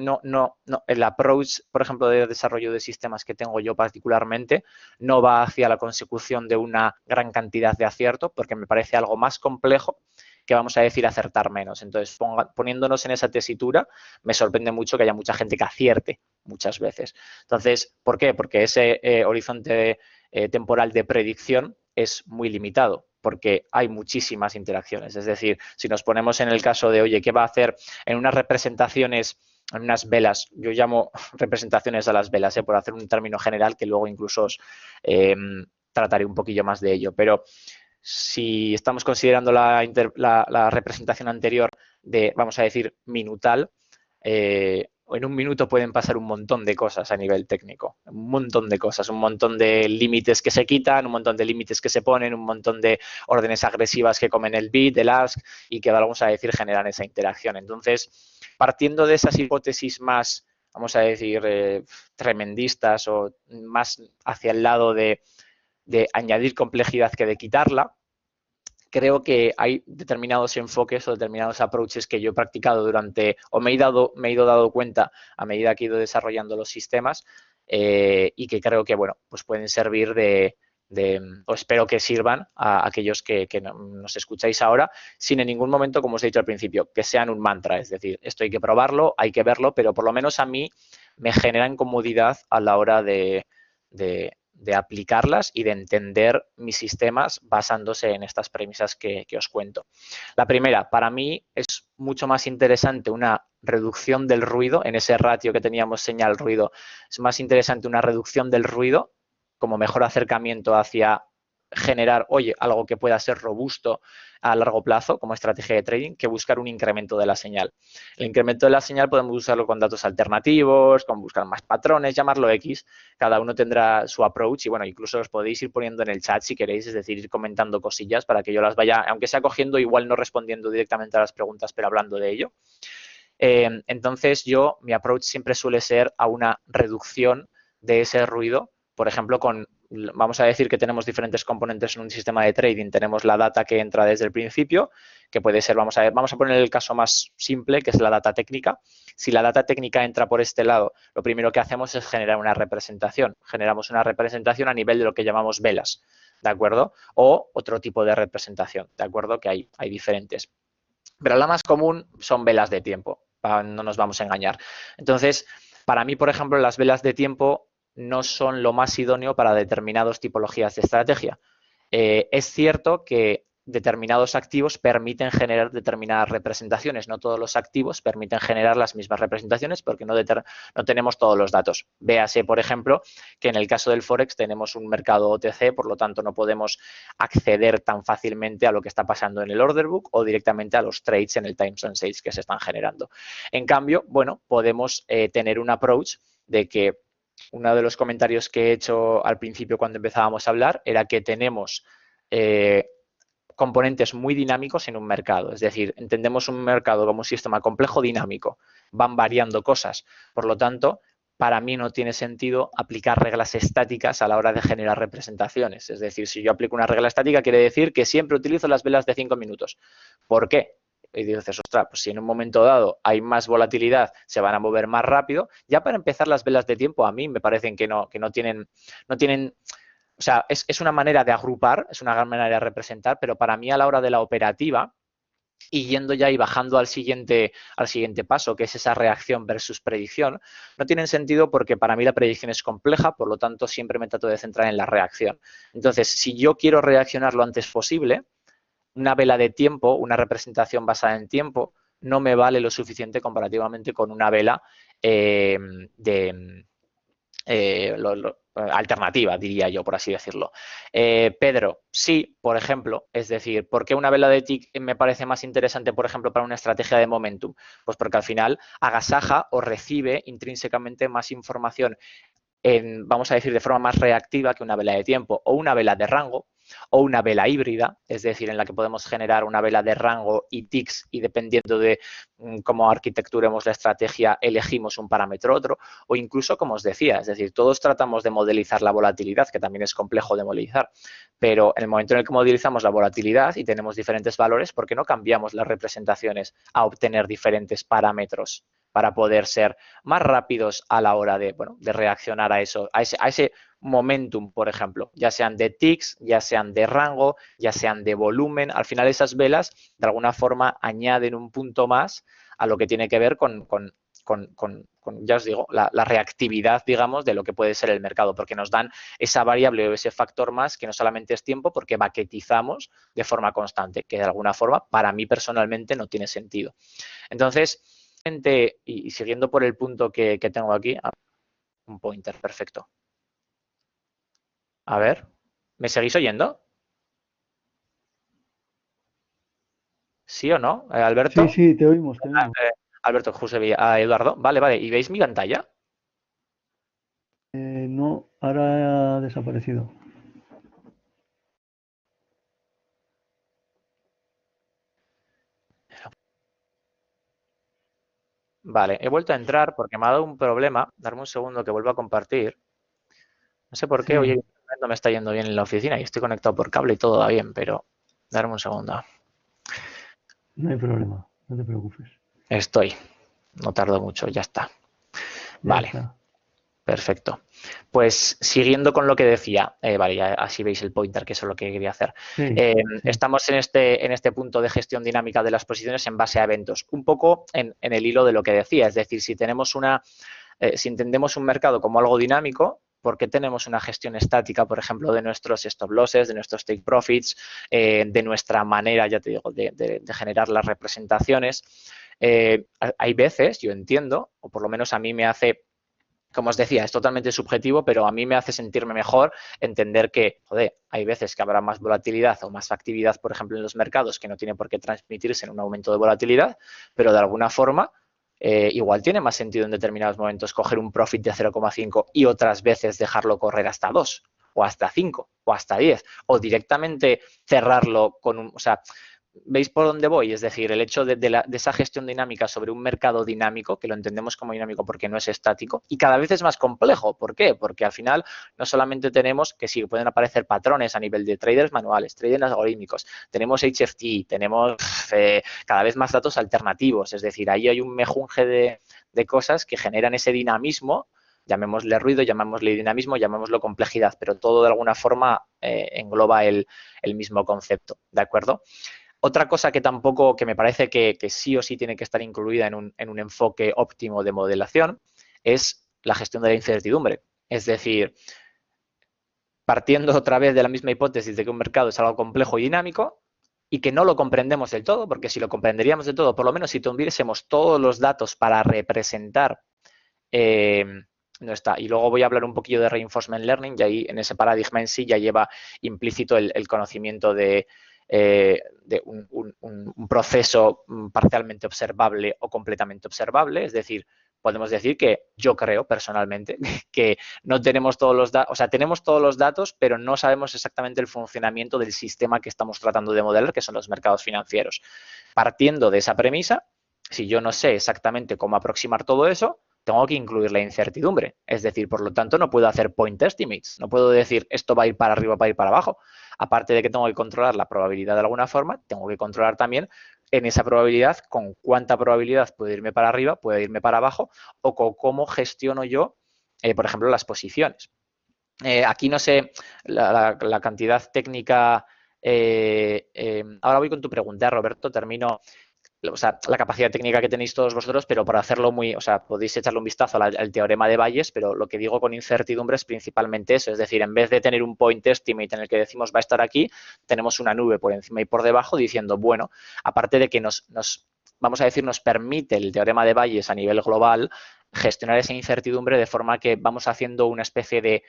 el approach, por ejemplo, de desarrollo de sistemas que tengo yo particularmente, no va hacia la consecución de una gran cantidad de acierto, porque me parece algo más complejo que vamos a decir acertar menos. Entonces, poniéndonos en esa tesitura, me sorprende mucho que haya mucha gente que acierte muchas veces. Entonces, ¿por qué? Porque ese horizonte temporal de predicción es muy limitado, porque hay muchísimas interacciones. Es decir, si nos ponemos en el caso de, oye, ¿qué va a hacer en unas representaciones, en unas velas? Yo llamo representaciones a las velas, por hacer un término general que luego incluso os trataré un poquillo más de ello. Pero si estamos considerando la representación anterior de, vamos a decir, minutal, en un minuto pueden pasar un montón de cosas a nivel técnico, un montón de cosas, un montón de límites que se quitan, un montón de límites que se ponen, un montón de órdenes agresivas que comen el bit, el ask y que, vamos a decir, generan esa interacción. Entonces, partiendo de esas hipótesis más, vamos a decir, tremendistas o más hacia el lado de añadir complejidad que de quitarla, creo que hay determinados enfoques o determinados approaches que yo he practicado durante, o me he ido dando cuenta a medida que he ido desarrollando los sistemas y que creo que, bueno, pues pueden servir o espero que sirvan a aquellos que nos escucháis ahora, sin en ningún momento, como os he dicho al principio, que sean un mantra. Es decir, esto hay que probarlo, hay que verlo, pero por lo menos a mí me genera incomodidad a la hora de aplicarlas y de entender mis sistemas basándose en estas premisas que os cuento. La primera, para mí es mucho más interesante una reducción del ruido, en ese ratio que teníamos señal-ruido, es más interesante una reducción del ruido como mejor acercamiento hacia generar, oye, algo que pueda ser robusto a largo plazo como estrategia de trading, que buscar un incremento de la señal. El incremento de la señal podemos usarlo con datos alternativos, con buscar más patrones, llamarlo X. Cada uno tendrá su approach y, bueno, incluso os podéis ir poniendo en el chat si queréis, es decir, ir comentando cosillas para que yo las vaya, aunque sea cogiendo, igual no respondiendo directamente a las preguntas, pero hablando de ello. Entonces, mi approach siempre suele ser a una reducción de ese ruido, por ejemplo, vamos a decir que tenemos diferentes componentes en un sistema de trading. Tenemos la data que entra desde el principio, que puede ser, vamos a poner el caso más simple, que es la data técnica. Si la data técnica entra por este lado, lo primero que hacemos es generar una representación. Generamos una representación a nivel de lo que llamamos velas, ¿de acuerdo? O otro tipo de representación, ¿de acuerdo? Que hay diferentes. Pero la más común son velas de tiempo, no nos vamos a engañar. Entonces, para mí, por ejemplo, las velas de tiempo no son lo más idóneo para determinadas tipologías de estrategia. Es cierto que determinados activos permiten generar determinadas representaciones. No todos los activos permiten generar las mismas representaciones porque no tenemos todos los datos. Véase, por ejemplo, que en el caso del Forex tenemos un mercado OTC, por lo tanto no podemos acceder tan fácilmente a lo que está pasando en el order book o directamente a los trades en el times and sales que se están generando. En cambio, bueno, podemos tener un approach de que uno de los comentarios que he hecho al principio cuando empezábamos a hablar era que tenemos componentes muy dinámicos en un mercado. Es decir, entendemos un mercado como un sistema complejo dinámico. Van variando cosas. Por lo tanto, para mí no tiene sentido aplicar reglas estáticas a la hora de generar representaciones. Es decir, si yo aplico una regla estática, quiere decir que siempre utilizo las velas de 5 minutos. ¿Por qué? Y dices, ostras, pues si en un momento dado hay más volatilidad, se van a mover más rápido. Ya para empezar, las velas de tiempo a mí me parecen que no tienen, o sea, es una manera de agrupar, es una gran manera de representar, pero para mí a la hora de la operativa, y yendo ya y bajando al siguiente paso, que es esa reacción versus predicción, no tienen sentido porque para mí la predicción es compleja, por lo tanto siempre me trato de centrar en la reacción. Entonces, si yo quiero reaccionar lo antes posible, una vela de tiempo, una representación basada en tiempo, no me vale lo suficiente comparativamente con una vela alternativa, diría yo, por así decirlo. Pedro, sí, por ejemplo, es decir, ¿por qué una vela de tick me parece más interesante, por ejemplo, para una estrategia de momentum? Pues porque al final agasaja o recibe intrínsecamente más información vamos a decir, de forma más reactiva que una vela de tiempo, o una vela de rango, o una vela híbrida, es decir, en la que podemos generar una vela de rango y ticks y dependiendo de cómo arquitecturemos la estrategia elegimos un parámetro u otro, o incluso, como os decía, es decir, todos tratamos de modelizar la volatilidad, que también es complejo de modelizar, pero en el momento en el que modelizamos la volatilidad y tenemos diferentes valores, ¿por qué no cambiamos las representaciones a obtener diferentes parámetros para poder ser más rápidos a la hora de, bueno, de reaccionar a eso, a ese momentum, por ejemplo, ya sean de ticks, ya sean de rango, ya sean de volumen? Al final esas velas de alguna forma añaden un punto más a lo que tiene que ver con ya os digo, la reactividad, digamos, de lo que puede ser el mercado, porque nos dan esa variable o ese factor más que no solamente es tiempo, porque baquetizamos de forma constante, que de alguna forma para mí personalmente no tiene sentido. Entonces, y siguiendo por el punto que tengo aquí, un pointer, perfecto. A ver, ¿me seguís oyendo? ¿Sí o no, Sí, Alberto? sí, te oímos, te oímos. Alberto, José, Eduardo. Vale, vale. ¿Y veis mi pantalla? No, ahora ha desaparecido. Vale, he vuelto a entrar porque me ha dado un problema. Darme un segundo que vuelvo a compartir. No sé por qué, hoy Sí, el internet no me está yendo bien en la oficina y estoy conectado por cable y todo va bien, pero darme un segundo. no hay problema, no te preocupes. Estoy. No tardo mucho, ya está. Ya Vale. está. Perfecto. Pues siguiendo con lo que decía, vale, ya así veis el pointer, que eso es lo que quería hacer. Sí, sí. Estamos en este punto de gestión dinámica de las posiciones en base a eventos, un poco en el hilo de lo que decía, es decir, si tenemos si entendemos un mercado como algo dinámico, ¿por qué tenemos una gestión estática, por ejemplo, de nuestros stop losses, de nuestros take profits, de nuestra manera, ya te digo, de generar las representaciones? Hay veces, yo entiendo, o por lo menos a mí me hace, como os decía, es totalmente subjetivo, pero a mí me hace sentirme mejor entender que, joder, hay veces que habrá más volatilidad o más actividad, por ejemplo, en los mercados, que no tiene por qué transmitirse en un aumento de volatilidad, pero de alguna forma igual tiene más sentido en determinados momentos coger un profit de 0,5 y otras veces dejarlo correr hasta 2 o hasta 5 o hasta 10 o directamente cerrarlo con un... O sea, ¿veis por dónde voy? Es decir, el hecho de esa gestión dinámica sobre un mercado dinámico, que lo entendemos como dinámico porque no es estático, y cada vez es más complejo. ¿Por qué? Porque al final no solamente tenemos que sí, pueden aparecer patrones a nivel de traders manuales, traders algorítmicos, tenemos HFT, tenemos cada vez más datos alternativos, es decir, ahí hay un mejunje de cosas que generan ese dinamismo, llamémosle ruido, llamémosle dinamismo, llamémoslo complejidad, pero todo de alguna forma engloba el mismo concepto, ¿de acuerdo? Otra cosa que tampoco, que me parece que sí o sí tiene que estar incluida en un enfoque óptimo de modelación, es la gestión de la incertidumbre. Es decir, partiendo otra vez de la misma hipótesis de que un mercado es algo complejo y dinámico y que no lo comprendemos del todo, porque si lo comprenderíamos del todo, por lo menos si tuviésemos todos los datos para representar, eh, no está. Y luego voy a hablar un poquillo de reinforcement learning y ahí en ese paradigma en sí ya lleva implícito el conocimiento de un proceso parcialmente observable o completamente observable, es decir, podemos decir que yo creo personalmente que no tenemos todos los datos, o sea, tenemos todos los datos, pero no sabemos exactamente el funcionamiento del sistema que estamos tratando de modelar, que son los mercados financieros. Partiendo de esa premisa, si yo no sé exactamente cómo aproximar todo eso, tengo que incluir la incertidumbre. Es decir, por lo tanto, no puedo hacer point estimates. No puedo decir esto va a ir para arriba, va a ir para abajo. Aparte de que tengo que controlar la probabilidad de alguna forma, tengo que controlar también en esa probabilidad con cuánta probabilidad puede irme para arriba, puede irme para abajo o con cómo gestiono yo, por ejemplo, las posiciones. Aquí no sé la cantidad técnica. Ahora voy con tu pregunta, Roberto. Termino, o sea, la capacidad técnica que tenéis todos vosotros, pero para hacerlo muy, o sea, podéis echarle un vistazo al teorema de Bayes, pero lo que digo con incertidumbre es principalmente eso, es decir, en vez de tener un point estimate en el que decimos va a estar aquí, tenemos una nube por encima y por debajo diciendo, bueno, aparte de que vamos a decir, nos permite el teorema de Bayes a nivel global gestionar esa incertidumbre de forma que vamos haciendo una especie de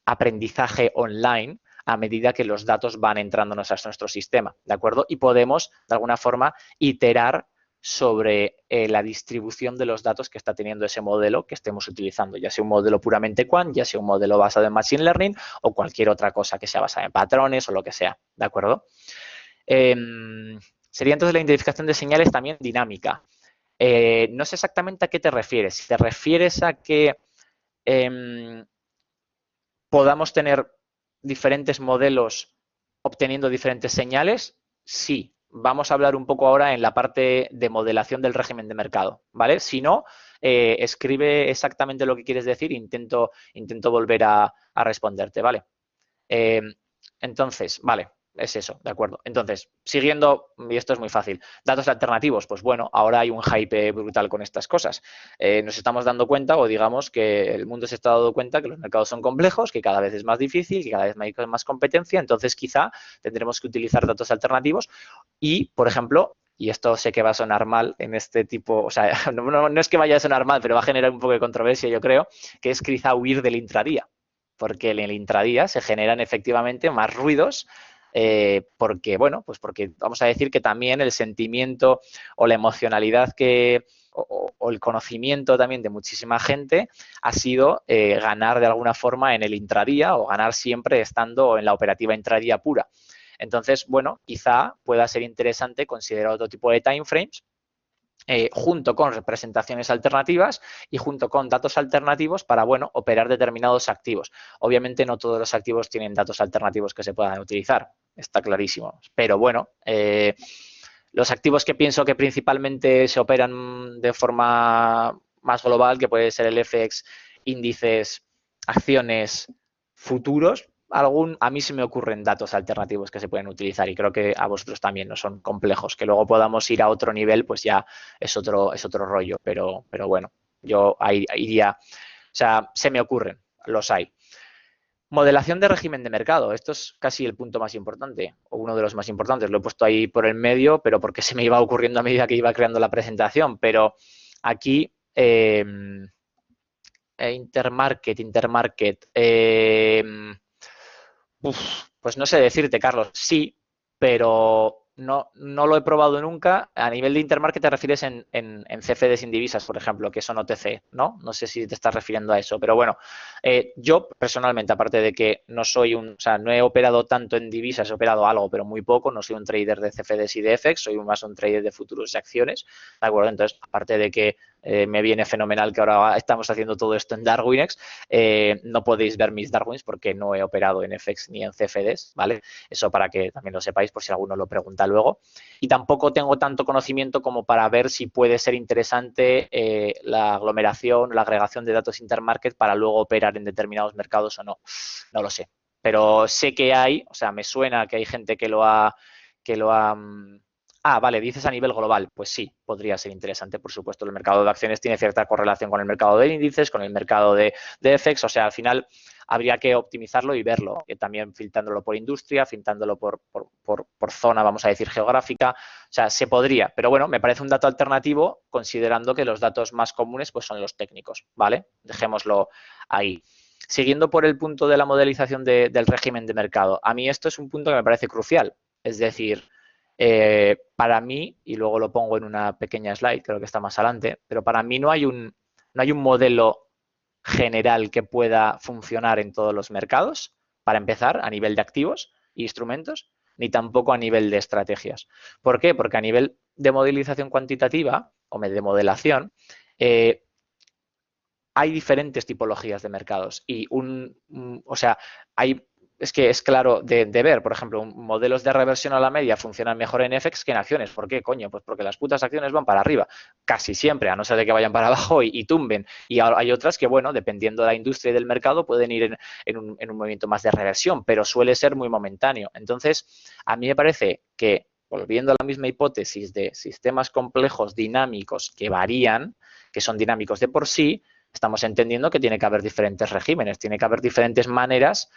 aprendizaje online a medida que los datos van entrándonos a nuestro sistema, ¿de acuerdo? Y podemos, de alguna forma, iterar sobre la distribución de los datos que está teniendo ese modelo que estemos utilizando, ya sea un modelo puramente quant, ya sea un modelo basado en Machine Learning o cualquier otra cosa que sea basada en patrones o lo que sea, ¿de acuerdo? Sería entonces la identificación de señales también dinámica. No sé exactamente a qué te refieres. Si te refieres a que podamos tener diferentes modelos obteniendo diferentes señales, sí. Vamos a hablar un poco ahora en la parte de modelación del régimen de mercado, ¿vale? Si no, escribe exactamente lo que quieres decir e intento volver a responderte, ¿vale? Eh, entonces, vale, es eso, de acuerdo. Entonces, siguiendo, y esto es muy fácil, datos alternativos, pues bueno, ahora hay un hype brutal con estas cosas. Nos estamos dando cuenta, o digamos que el mundo se está dando cuenta que los mercados son complejos, que cada vez es más difícil, que cada vez hay más competencia, entonces quizá tendremos que utilizar datos alternativos y, por ejemplo, y esto sé que va a sonar mal en este tipo, o sea, no es que vaya a sonar mal, pero va a generar un poco de controversia, yo creo, que es quizá huir del intradía, porque en el intradía se generan efectivamente más ruidos porque, bueno, pues porque vamos a decir que también el sentimiento o la emocionalidad o el conocimiento también de muchísima gente ha sido ganar de alguna forma en el intradía o ganar siempre estando en la operativa intradía pura. Entonces, bueno, quizá pueda ser interesante considerar otro tipo de timeframes junto con representaciones alternativas y junto con datos alternativos para, bueno, operar determinados activos. Obviamente no todos los activos tienen datos alternativos que se puedan utilizar, está clarísimo, pero bueno, los activos que pienso que principalmente se operan de forma más global, que puede ser el FX, índices, acciones, futuros, a mí se me ocurren datos alternativos que se pueden utilizar y creo que a vosotros también no son complejos. Que luego podamos ir a otro nivel, pues ya es otro rollo, pero bueno, yo ahí iría, o sea, se me ocurren, los hay. Modelación de régimen de mercado. Esto es casi el punto más importante, o uno de los más importantes. Lo he puesto ahí por el medio, pero porque se me iba ocurriendo a medida que iba creando la presentación. Pero aquí, Intermarket. Pues no sé decirte, Carlos. Sí, pero no lo he probado nunca. A nivel de Intermarket te refieres en CFDs sin divisas, por ejemplo, que son OTC, ¿no? No sé si te estás refiriendo a eso, pero bueno, yo personalmente, aparte de que no no he operado tanto en divisas, he operado algo, pero muy poco, no soy un trader de CFDs y de FX, soy más un trader de futuros y acciones, ¿de acuerdo? Entonces, aparte de que me viene fenomenal que ahora estamos haciendo todo esto en Darwinex, no podéis ver mis Darwins porque no he operado en FX ni en CFDs, ¿vale? Eso para que también lo sepáis por si alguno lo pregunta luego. Y tampoco tengo tanto conocimiento como para ver si puede ser interesante la aglomeración, la agregación de datos intermarket para luego operar en determinados mercados o no. No lo sé. Pero sé que hay, o sea, me suena que hay gente que lo ha vale, dices a nivel global. Pues sí, podría ser interesante. Por supuesto, el mercado de acciones tiene cierta correlación con el mercado de índices, con el mercado de FX. O sea, al final habría que optimizarlo y verlo. También filtrándolo por industria, filtrándolo por zona, vamos a decir, geográfica. O sea, se podría. Pero bueno, me parece un dato alternativo considerando que los datos más comunes pues, son los técnicos. ¿Vale? Dejémoslo ahí. Siguiendo por el punto de la modelización del régimen de mercado. A mí esto es un punto que me parece crucial. Es decir, para mí, y luego lo pongo en una pequeña slide, creo que está más adelante, pero para mí no hay un modelo general que pueda funcionar en todos los mercados, para empezar, a nivel de activos e instrumentos, ni tampoco a nivel de estrategias. ¿Por qué? Porque a nivel de modelización cuantitativa o de modelación, hay diferentes tipologías de mercados y es que es claro de ver, por ejemplo, modelos de reversión a la media funcionan mejor en FX que en acciones. ¿Por qué, coño? Pues porque las putas acciones van para arriba, casi siempre, a no ser de que vayan para abajo y tumben. Y hay otras que, bueno, dependiendo de la industria y del mercado, pueden ir en un movimiento más de reversión, pero suele ser muy momentáneo. Entonces, a mí me parece que, volviendo a la misma hipótesis de sistemas complejos dinámicos que varían, que son dinámicos de por sí, estamos entendiendo que tiene que haber diferentes regímenes, tiene que haber diferentes maneras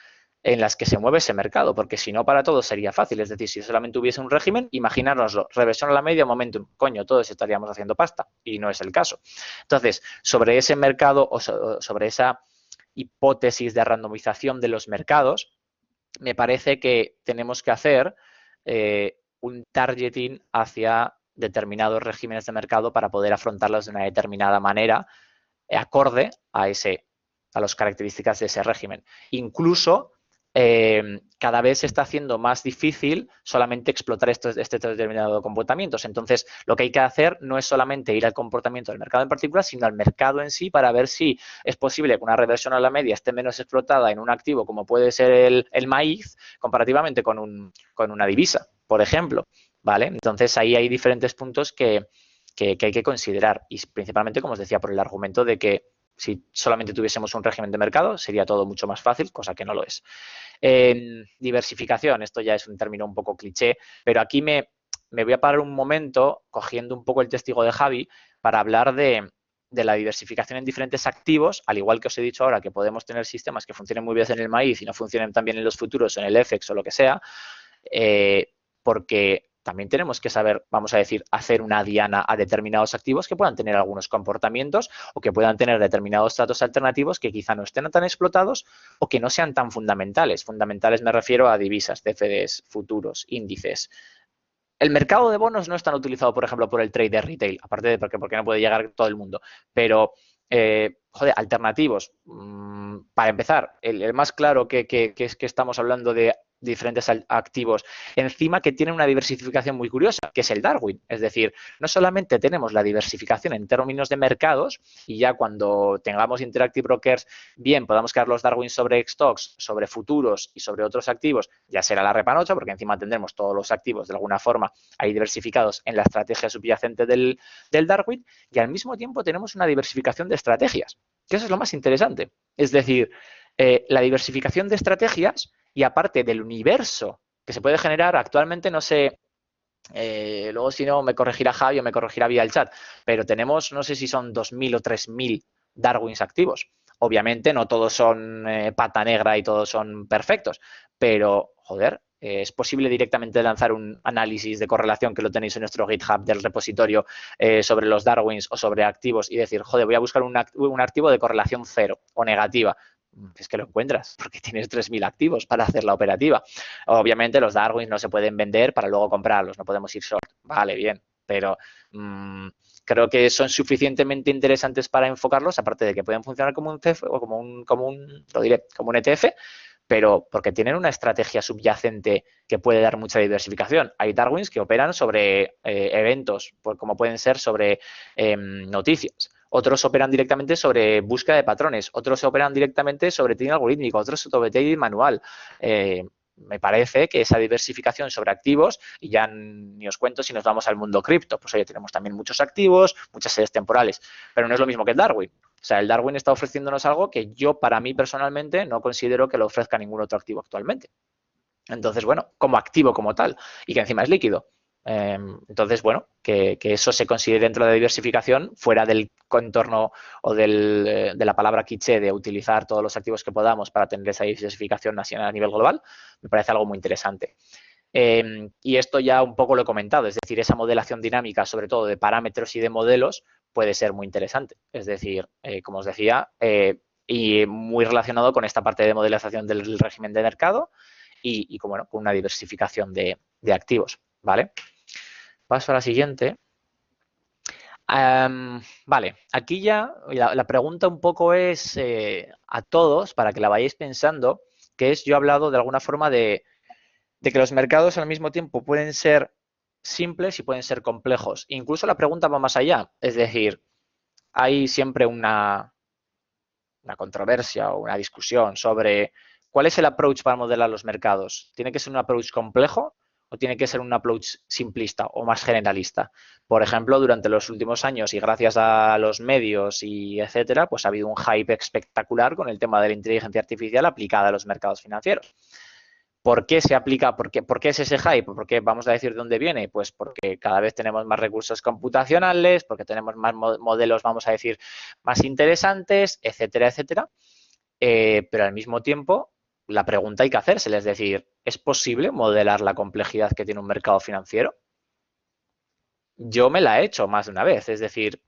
en las que se mueve ese mercado, porque si no para todos sería fácil. Es decir, si solamente hubiese un régimen, imaginárnoslo, reversión a la media, momentum, coño, todos estaríamos haciendo pasta y no es el caso. Entonces, sobre ese mercado o sobre esa hipótesis de randomización de los mercados, me parece que tenemos que hacer un targeting hacia determinados regímenes de mercado para poder afrontarlos de una determinada manera acorde a las características de ese régimen. Incluso cada vez se está haciendo más difícil solamente explotar este determinado de comportamientos. Entonces, lo que hay que hacer no es solamente ir al comportamiento del mercado en particular, sino al mercado en sí para ver si es posible que una reversión a la media esté menos explotada en un activo como puede ser el maíz comparativamente con una divisa, por ejemplo. ¿Vale? Entonces, ahí hay diferentes puntos que hay que considerar y principalmente, como os decía, por el argumento de que si solamente tuviésemos un régimen de mercado sería todo mucho más fácil, cosa que no lo es. Diversificación, esto ya es un término un poco cliché, pero aquí me voy a parar un momento cogiendo un poco el testigo de Javi para hablar de la diversificación en diferentes activos, al igual que os he dicho ahora que podemos tener sistemas que funcionen muy bien en el maíz y no funcionen tan bien en los futuros, en el FX o lo que sea, porque también tenemos que saber, vamos a decir, hacer una diana a determinados activos que puedan tener algunos comportamientos o que puedan tener determinados tratos alternativos que quizá no estén tan explotados o que no sean tan fundamentales. Fundamentales me refiero a divisas, CFDs, futuros, índices. El mercado de bonos no es tan utilizado, por ejemplo, por el trader retail, aparte de porque no puede llegar todo el mundo, pero, joder, alternativos. Para empezar, el más claro que es que estamos hablando de diferentes activos, encima que tienen una diversificación muy curiosa, que es el Darwin. Es decir, no solamente tenemos la diversificación en términos de mercados y ya cuando tengamos Interactive Brokers, bien, podamos crear los Darwin sobre stocks, sobre futuros y sobre otros activos, ya será la repanocha, porque encima tendremos todos los activos de alguna forma ahí diversificados en la estrategia subyacente del Darwin y al mismo tiempo tenemos una diversificación de estrategias, que eso es lo más interesante. Es decir, la diversificación de estrategias y aparte del universo que se puede generar actualmente, no sé, luego si no me corregirá Javi o me corregirá vía el chat, pero tenemos, no sé si son 2.000 o 3.000 Darwins activos. Obviamente no todos son pata negra y todos son perfectos, pero, joder, es posible directamente lanzar un análisis de correlación que lo tenéis en nuestro GitHub del repositorio sobre los Darwins o sobre activos y decir, joder, voy a buscar un activo de correlación cero o negativa. Es que lo encuentras porque tienes 3.000 activos para hacer la operativa. Obviamente los Darwins no se pueden vender para luego comprarlos, no podemos ir short. Vale, bien, pero creo que son suficientemente interesantes para enfocarlos, aparte de que pueden funcionar como un CEF o como un ETF, pero porque tienen una estrategia subyacente que puede dar mucha diversificación. Hay Darwins que operan sobre eventos, como pueden ser sobre noticias. Otros operan directamente sobre búsqueda de patrones, otros operan directamente sobre trading algorítmico, otros sobre trading manual. Me parece que esa diversificación sobre activos, y ya ni os cuento si nos vamos al mundo cripto, pues oye, tenemos también muchos activos, muchas series temporales, pero no es lo mismo que el Darwin. O sea, el Darwin está ofreciéndonos algo que yo, para mí personalmente, no considero que lo ofrezca ningún otro activo actualmente. Entonces, bueno, como activo como tal, y que encima es líquido. Entonces, bueno, que eso se considere dentro de la diversificación, fuera del contorno o de la palabra quiché de utilizar todos los activos que podamos para tener esa diversificación nacional a nivel global, me parece algo muy interesante. Y esto ya un poco lo he comentado, es decir, esa modelación dinámica, sobre todo de parámetros y de modelos, puede ser muy interesante. Es decir, como os decía, y muy relacionado con esta parte de modelización del régimen de mercado y bueno, con una diversificación de activos, ¿vale? Paso a la siguiente. Vale, aquí ya la pregunta un poco es a todos, para que la vayáis pensando, que es, yo he hablado de alguna forma de que los mercados al mismo tiempo pueden ser simples y pueden ser complejos. Incluso la pregunta va más allá, es decir, hay siempre una controversia o una discusión sobre cuál es el approach para modelar los mercados. ¿Tiene que ser un approach complejo o tiene que ser un approach simplista o más generalista? Por ejemplo, durante los últimos años y gracias a los medios y etcétera, pues ha habido un hype espectacular con el tema de la inteligencia artificial aplicada a los mercados financieros. ¿Por qué se aplica? ¿Por qué es ese hype? ¿Por qué vamos a decir de dónde viene? Pues porque cada vez tenemos más recursos computacionales, porque tenemos más modelos, vamos a decir, más interesantes, etcétera, etcétera. Pero al mismo tiempo, la pregunta hay que hacerse, es decir, ¿es posible modelar la complejidad que tiene un mercado financiero? Yo me la he hecho más de una vez, es decir,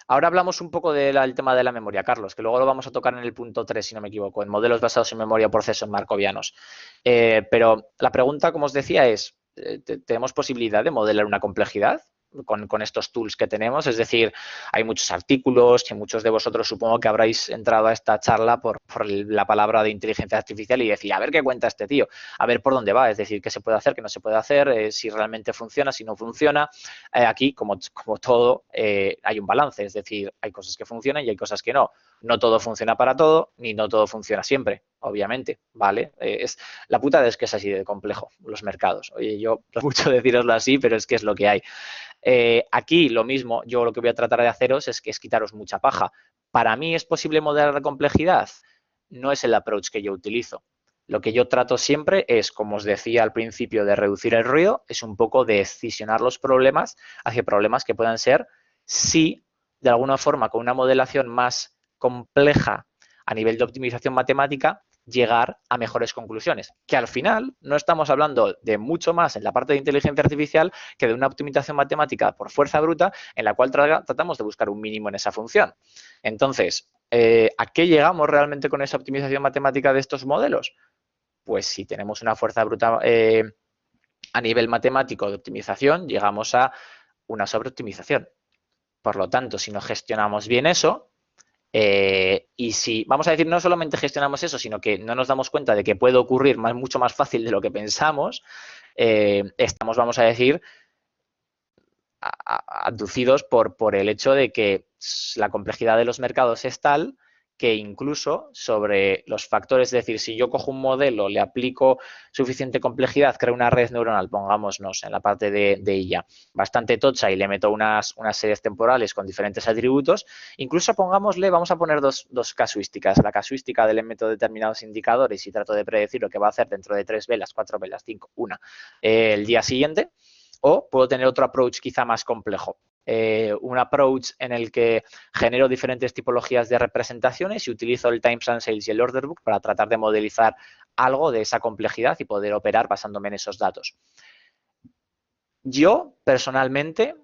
ahora hablamos un poco del tema de la memoria, Carlos, que luego lo vamos a tocar en el punto 3, si no me equivoco, en modelos basados en memoria o procesos markovianos. Pero la pregunta, como os decía, es, ¿tenemos posibilidad de modelar una complejidad con estos tools que tenemos? Es decir, hay muchos artículos que muchos de vosotros supongo que habréis entrado a esta charla por la palabra de inteligencia artificial y decir, a ver qué cuenta este tío, a ver por dónde va, es decir, qué se puede hacer, qué no se puede hacer, si realmente funciona, si no funciona. Aquí, como todo, hay un balance, es decir, hay cosas que funcionan y hay cosas que no. No todo funciona para todo, ni no todo funciona siempre, obviamente, ¿vale? La putada es que es así de complejo, los mercados. Oye, yo no mucho deciroslo así, pero es que es lo que hay. Aquí lo mismo, yo lo que voy a tratar de haceros es quitaros mucha paja. ¿Para mí es posible modelar la complejidad? No es el approach que yo utilizo. Lo que yo trato siempre es, como os decía al principio, de reducir el ruido, es un poco de escisionar los problemas hacia problemas que puedan ser, sí, de alguna forma, con una modelación más compleja a nivel de optimización matemática, llegar a mejores conclusiones, que al final no estamos hablando de mucho más en la parte de inteligencia artificial que de una optimización matemática por fuerza bruta en la cual tratamos de buscar un mínimo en esa función. Entonces, ¿a qué llegamos realmente con esa optimización matemática de estos modelos? Pues si tenemos una fuerza bruta a nivel matemático de optimización, llegamos a una sobreoptimización. Por lo tanto, si no gestionamos bien eso, y si, vamos a decir, no solamente gestionamos eso, sino que no nos damos cuenta de que puede ocurrir mucho más fácil de lo que pensamos, estamos, vamos a decir, aducidos por el hecho de que la complejidad de los mercados es tal que incluso sobre los factores, es decir, si yo cojo un modelo, le aplico suficiente complejidad, creo una red neuronal, pongámonos en la parte de IA, bastante tocha y le meto unas series temporales con diferentes atributos, incluso pongámosle, vamos a poner dos casuísticas, la casuística de le meto determinados indicadores y trato de predecir lo que va a hacer dentro de 3 velas, 4 velas, 5, una, el día siguiente, o puedo tener otro approach quizá más complejo. Un approach en el que genero diferentes tipologías de representaciones y utilizo el Times and Sales y el Order Book para tratar de modelizar algo de esa complejidad y poder operar basándome en esos datos. Yo, personalmente,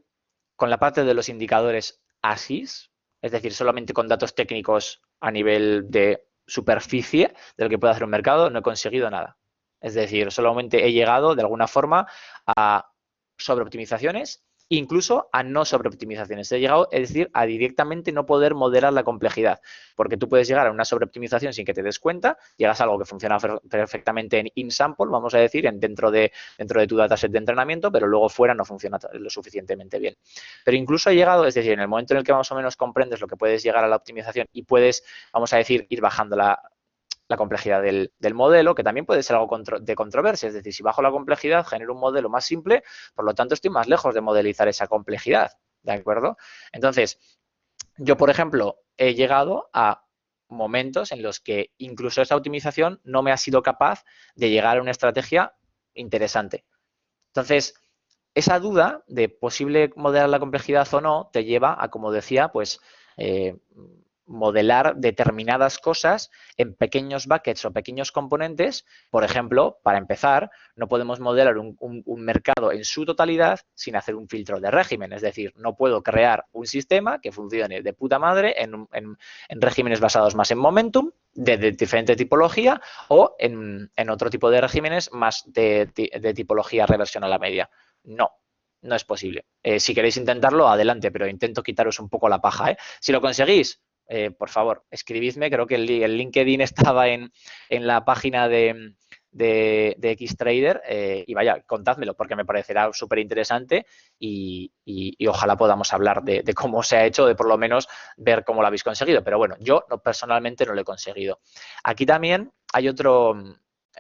con la parte de los indicadores ASIS, es decir, solamente con datos técnicos a nivel de superficie de lo que puede hacer un mercado, no he conseguido nada. Es decir, solamente he llegado de alguna forma a sobreoptimizaciones, incluso a no sobreoptimizaciones. He llegado, es decir, a directamente no poder modelar la complejidad, porque tú puedes llegar a una sobreoptimización sin que te des cuenta, llegas a algo que funciona perfectamente en in-sample, vamos a decir, dentro de tu dataset de entrenamiento, pero luego fuera no funciona lo suficientemente bien. Pero incluso he llegado, es decir, en el momento en el que más o menos comprendes lo que puedes llegar a la optimización y puedes, vamos a decir, ir bajando la complejidad del modelo, que también puede ser algo de controversia. Es decir, si bajo la complejidad, genero un modelo más simple, por lo tanto, estoy más lejos de modelizar esa complejidad. ¿De acuerdo? Entonces, yo, por ejemplo, he llegado a momentos en los que incluso esa optimización no me ha sido capaz de llegar a una estrategia interesante. Entonces, esa duda de posible modelar la complejidad o no te lleva a, como decía, pues modelar determinadas cosas en pequeños buckets o pequeños componentes. Por ejemplo, para empezar, no podemos modelar un mercado en su totalidad sin hacer un filtro de régimen. Es decir, no puedo crear un sistema que funcione de puta madre en regímenes basados más en momentum, de diferente tipología, o en otro tipo de regímenes más de tipología reversión a la media. No es posible. Si queréis intentarlo, adelante, pero intento quitaros un poco la paja. Si lo conseguís, por favor, escribidme. Creo que el LinkedIn estaba en la página de Xtrader y vaya, contádmelo porque me parecerá súper interesante y ojalá podamos hablar de cómo se ha hecho, de por lo menos ver cómo lo habéis conseguido. Pero bueno, yo personalmente no lo he conseguido. Aquí también hay otro,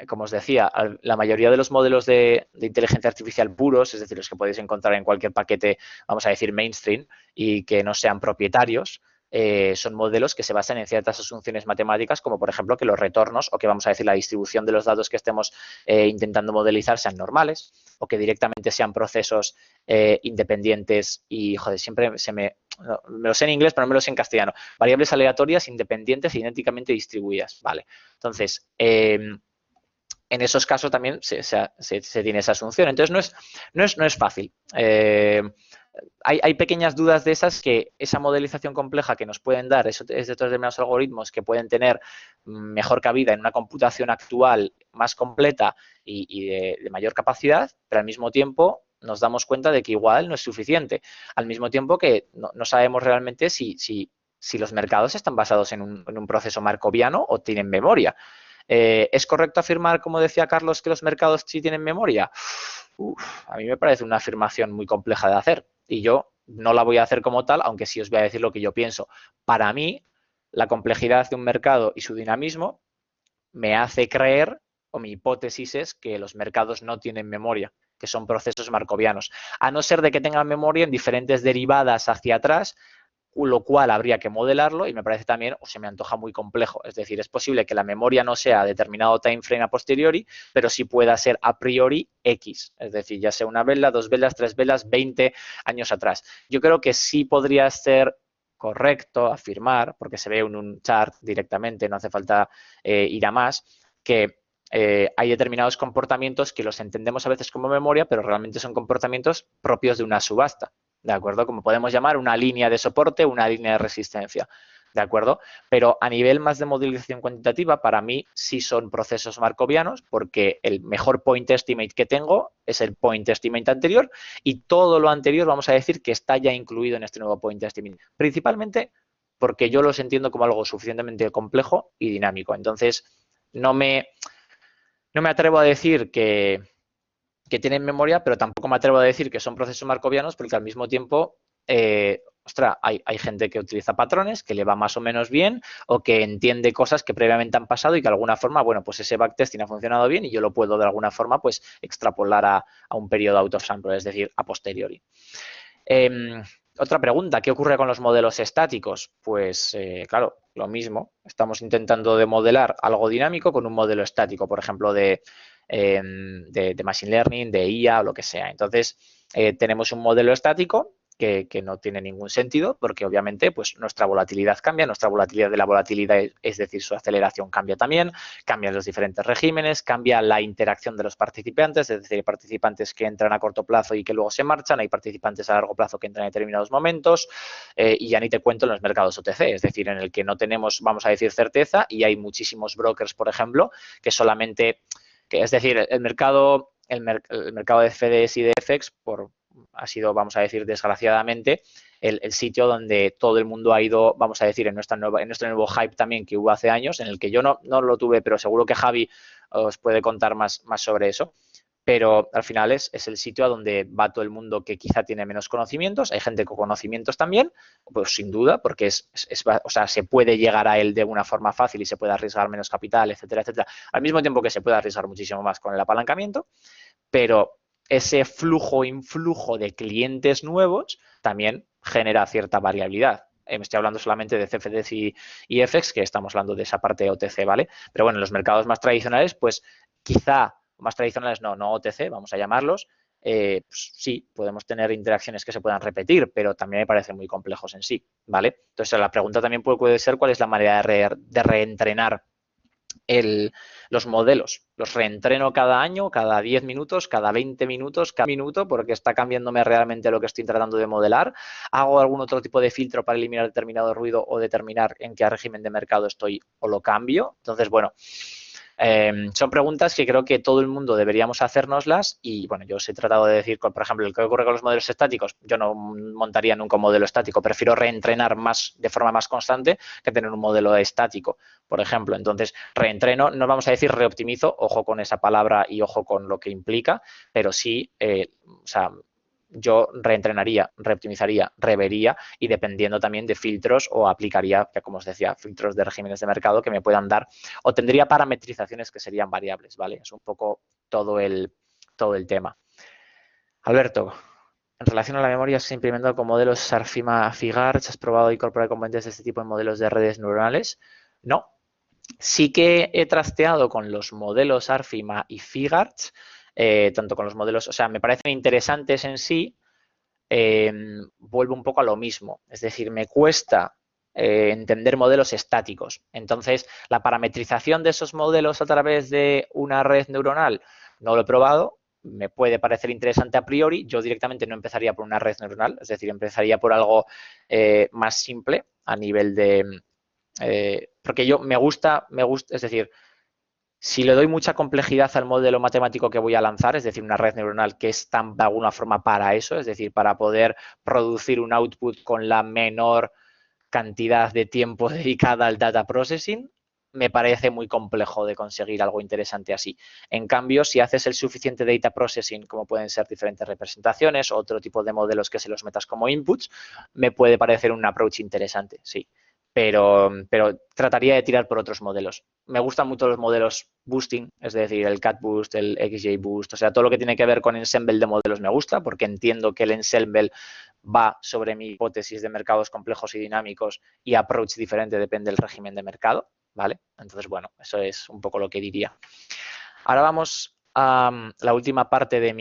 como os decía, la mayoría de los modelos de inteligencia artificial puros, es decir, los que podéis encontrar en cualquier paquete, vamos a decir, mainstream y que no sean propietarios, son modelos que se basan en ciertas asunciones matemáticas, como por ejemplo que los retornos o que vamos a decir la distribución de los datos que estemos intentando modelizar sean normales o que directamente sean procesos independientes y, joder, siempre me lo sé en inglés, pero no me lo sé en castellano. Variables aleatorias, independientes e idénticamente distribuidas. Vale. Entonces, en esos casos también se tiene esa asunción. Entonces, no es fácil. Hay pequeñas dudas de esas que esa modelización compleja que nos pueden dar esos determinados algoritmos que pueden tener mejor cabida en una computación actual más completa y de mayor capacidad, pero al mismo tiempo nos damos cuenta de que igual no es suficiente. Al mismo tiempo que no sabemos realmente si los mercados están basados en un proceso markoviano o tienen memoria. ¿Es correcto afirmar, como decía Carlos, que los mercados sí tienen memoria? A mí me parece una afirmación muy compleja de hacer y yo no la voy a hacer como tal, aunque sí os voy a decir lo que yo pienso. Para mí, la complejidad de un mercado y su dinamismo me hace creer, o mi hipótesis es, que los mercados no tienen memoria, que son procesos markovianos, a no ser de que tengan memoria en diferentes derivadas hacia atrás, lo cual habría que modelarlo y me parece también, o se me antoja muy complejo. Es decir, es posible que la memoria no sea determinado time frame a posteriori, pero sí pueda ser a priori X. Es decir, ya sea una vela, 2 velas, 3 velas, 20 años atrás. Yo creo que sí podría ser correcto afirmar, porque se ve en un chart directamente, no hace falta ir a más, que hay determinados comportamientos que los entendemos a veces como memoria, pero realmente son comportamientos propios de una subasta, ¿de acuerdo? Como podemos llamar una línea de soporte, una línea de resistencia, ¿de acuerdo? Pero a nivel más de modelización cuantitativa, para mí sí son procesos markovianos, porque el mejor point estimate que tengo es el point estimate anterior y todo lo anterior vamos a decir que está ya incluido en este nuevo point estimate. Principalmente porque yo los entiendo como algo suficientemente complejo y dinámico. Entonces, no me atrevo a decir que tienen memoria, pero tampoco me atrevo a decir que son procesos markovianos, porque al mismo tiempo, ostras, hay gente que utiliza patrones, que le va más o menos bien, o que entiende cosas que previamente han pasado y que de alguna forma, bueno, pues ese backtesting ha funcionado bien y yo lo puedo de alguna forma pues extrapolar a un periodo out of sample, es decir, a posteriori. Otra pregunta, ¿qué ocurre con los modelos estáticos? Pues claro, lo mismo, estamos intentando de modelar algo dinámico con un modelo estático, por ejemplo, de Machine Learning, de IA o lo que sea. Entonces, tenemos un modelo estático que no tiene ningún sentido porque obviamente pues nuestra volatilidad cambia, nuestra volatilidad de la volatilidad, es decir, su aceleración cambia también, cambian los diferentes regímenes, cambia la interacción de los participantes, es decir, hay participantes que entran a corto plazo y que luego se marchan, hay participantes a largo plazo que entran en determinados momentos y ya ni te cuento en los mercados OTC, es decir, en el que no tenemos, vamos a decir, certeza y hay muchísimos brokers, por ejemplo, que solamente, es decir, el mercado de FDS y de FX ha sido, vamos a decir, desgraciadamente, el sitio donde todo el mundo ha ido, vamos a decir, en nuestro nuevo hype también que hubo hace años, en el que yo no lo tuve, pero seguro que Javi os puede contar más sobre eso. Pero al final es el sitio a donde va todo el mundo que quizá tiene menos conocimientos. Hay gente con conocimientos también, pues sin duda, porque o sea, se puede llegar a él de una forma fácil y se puede arriesgar menos capital, etcétera, etcétera. Al mismo tiempo que se puede arriesgar muchísimo más con el apalancamiento, pero ese influjo de clientes nuevos también genera cierta variabilidad. Me estoy hablando solamente de CFDs y FX, que estamos hablando de esa parte de OTC, ¿vale? Pero bueno, en los mercados más tradicionales, pues quizá, más tradicionales no OTC, vamos a llamarlos, pues sí, podemos tener interacciones que se puedan repetir, pero también me parecen muy complejos en sí, ¿vale? Entonces, la pregunta también puede ser cuál es la manera de reentrenar los modelos. Los reentreno cada año, cada 10 minutos, cada 20 minutos, cada minuto, porque está cambiándome realmente lo que estoy tratando de modelar. Hago algún otro tipo de filtro para eliminar determinado ruido o determinar en qué régimen de mercado estoy o lo cambio. Entonces, bueno, son preguntas que creo que todo el mundo deberíamos hacérnoslas y, bueno, yo os he tratado de decir, por ejemplo, el que ocurre con los modelos estáticos, yo no montaría nunca un modelo estático, prefiero reentrenar de forma más constante que tener un modelo estático, por ejemplo. Entonces, reentreno, no vamos a decir reoptimizo, ojo con esa palabra y ojo con lo que implica, pero sí, o sea, yo reentrenaría, reoptimizaría, revería y dependiendo también de filtros o aplicaría, ya como os decía, filtros de regímenes de mercado que me puedan dar o tendría parametrizaciones que serían variables, ¿vale? Es un poco todo el tema. Alberto, en relación a la memoria, ¿has implementado con modelos SAR-FIMA FIGARCH? ¿Has probado incorporar componentes de este tipo en modelos de redes neuronales? No. Sí que he trasteado con los modelos SAR-FIMA y FIGARCH, tanto con los modelos, o sea, me parecen interesantes en sí, vuelvo un poco a lo mismo. Es decir, me cuesta entender modelos estáticos. Entonces, la parametrización de esos modelos a través de una red neuronal no lo he probado. Me puede parecer interesante a priori. Yo directamente no empezaría por una red neuronal, es decir, empezaría por algo más simple a nivel de... porque me gusta, es decir, si le doy mucha complejidad al modelo matemático que voy a lanzar, es decir, una red neuronal que es tan de alguna forma para eso, es decir, para poder producir un output con la menor cantidad de tiempo dedicada al data processing, me parece muy complejo de conseguir algo interesante así. En cambio, si haces el suficiente data processing, como pueden ser diferentes representaciones o otro tipo de modelos que se los metas como inputs, me puede parecer un approach interesante, sí. Pero trataría de tirar por otros modelos. Me gustan mucho los modelos boosting, es decir, el CatBoost, el XJBoost, o sea, todo lo que tiene que ver con ensemble de modelos me gusta porque entiendo que el ensemble va sobre mi hipótesis de mercados complejos y dinámicos y approach diferente depende del régimen de mercado, ¿vale? Entonces, bueno, eso es un poco lo que diría. Ahora vamos a la última parte de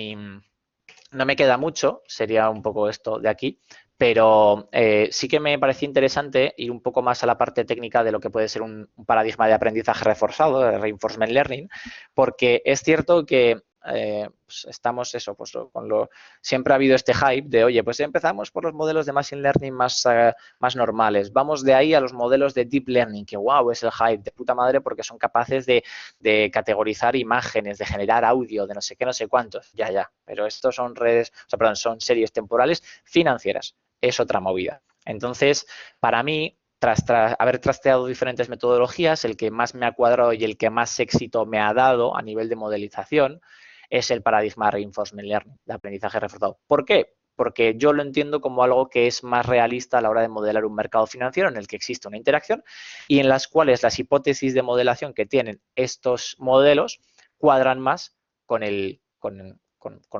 No me queda mucho, sería un poco esto de aquí, pero sí que me parecía interesante ir un poco más a la parte técnica de lo que puede ser un paradigma de aprendizaje reforzado, de reinforcement learning, porque es cierto que pues estamos eso, pues siempre ha habido este hype de, oye, pues empezamos por los modelos de machine learning más normales, vamos de ahí a los modelos de deep learning, que wow, es el hype de puta madre porque son capaces de categorizar imágenes, de generar audio, de no sé qué, no sé cuántos, ya, pero estos son son series temporales financieras, es otra movida. Entonces, para mí, tras haber trasteado diferentes metodologías, el que más me ha cuadrado y el que más éxito me ha dado a nivel de modelización es el paradigma Reinforcement Learning, de aprendizaje reforzado. ¿Por qué? Porque yo lo entiendo como algo que es más realista a la hora de modelar un mercado financiero en el que existe una interacción y en las cuales las hipótesis de modelación que tienen estos modelos cuadran más con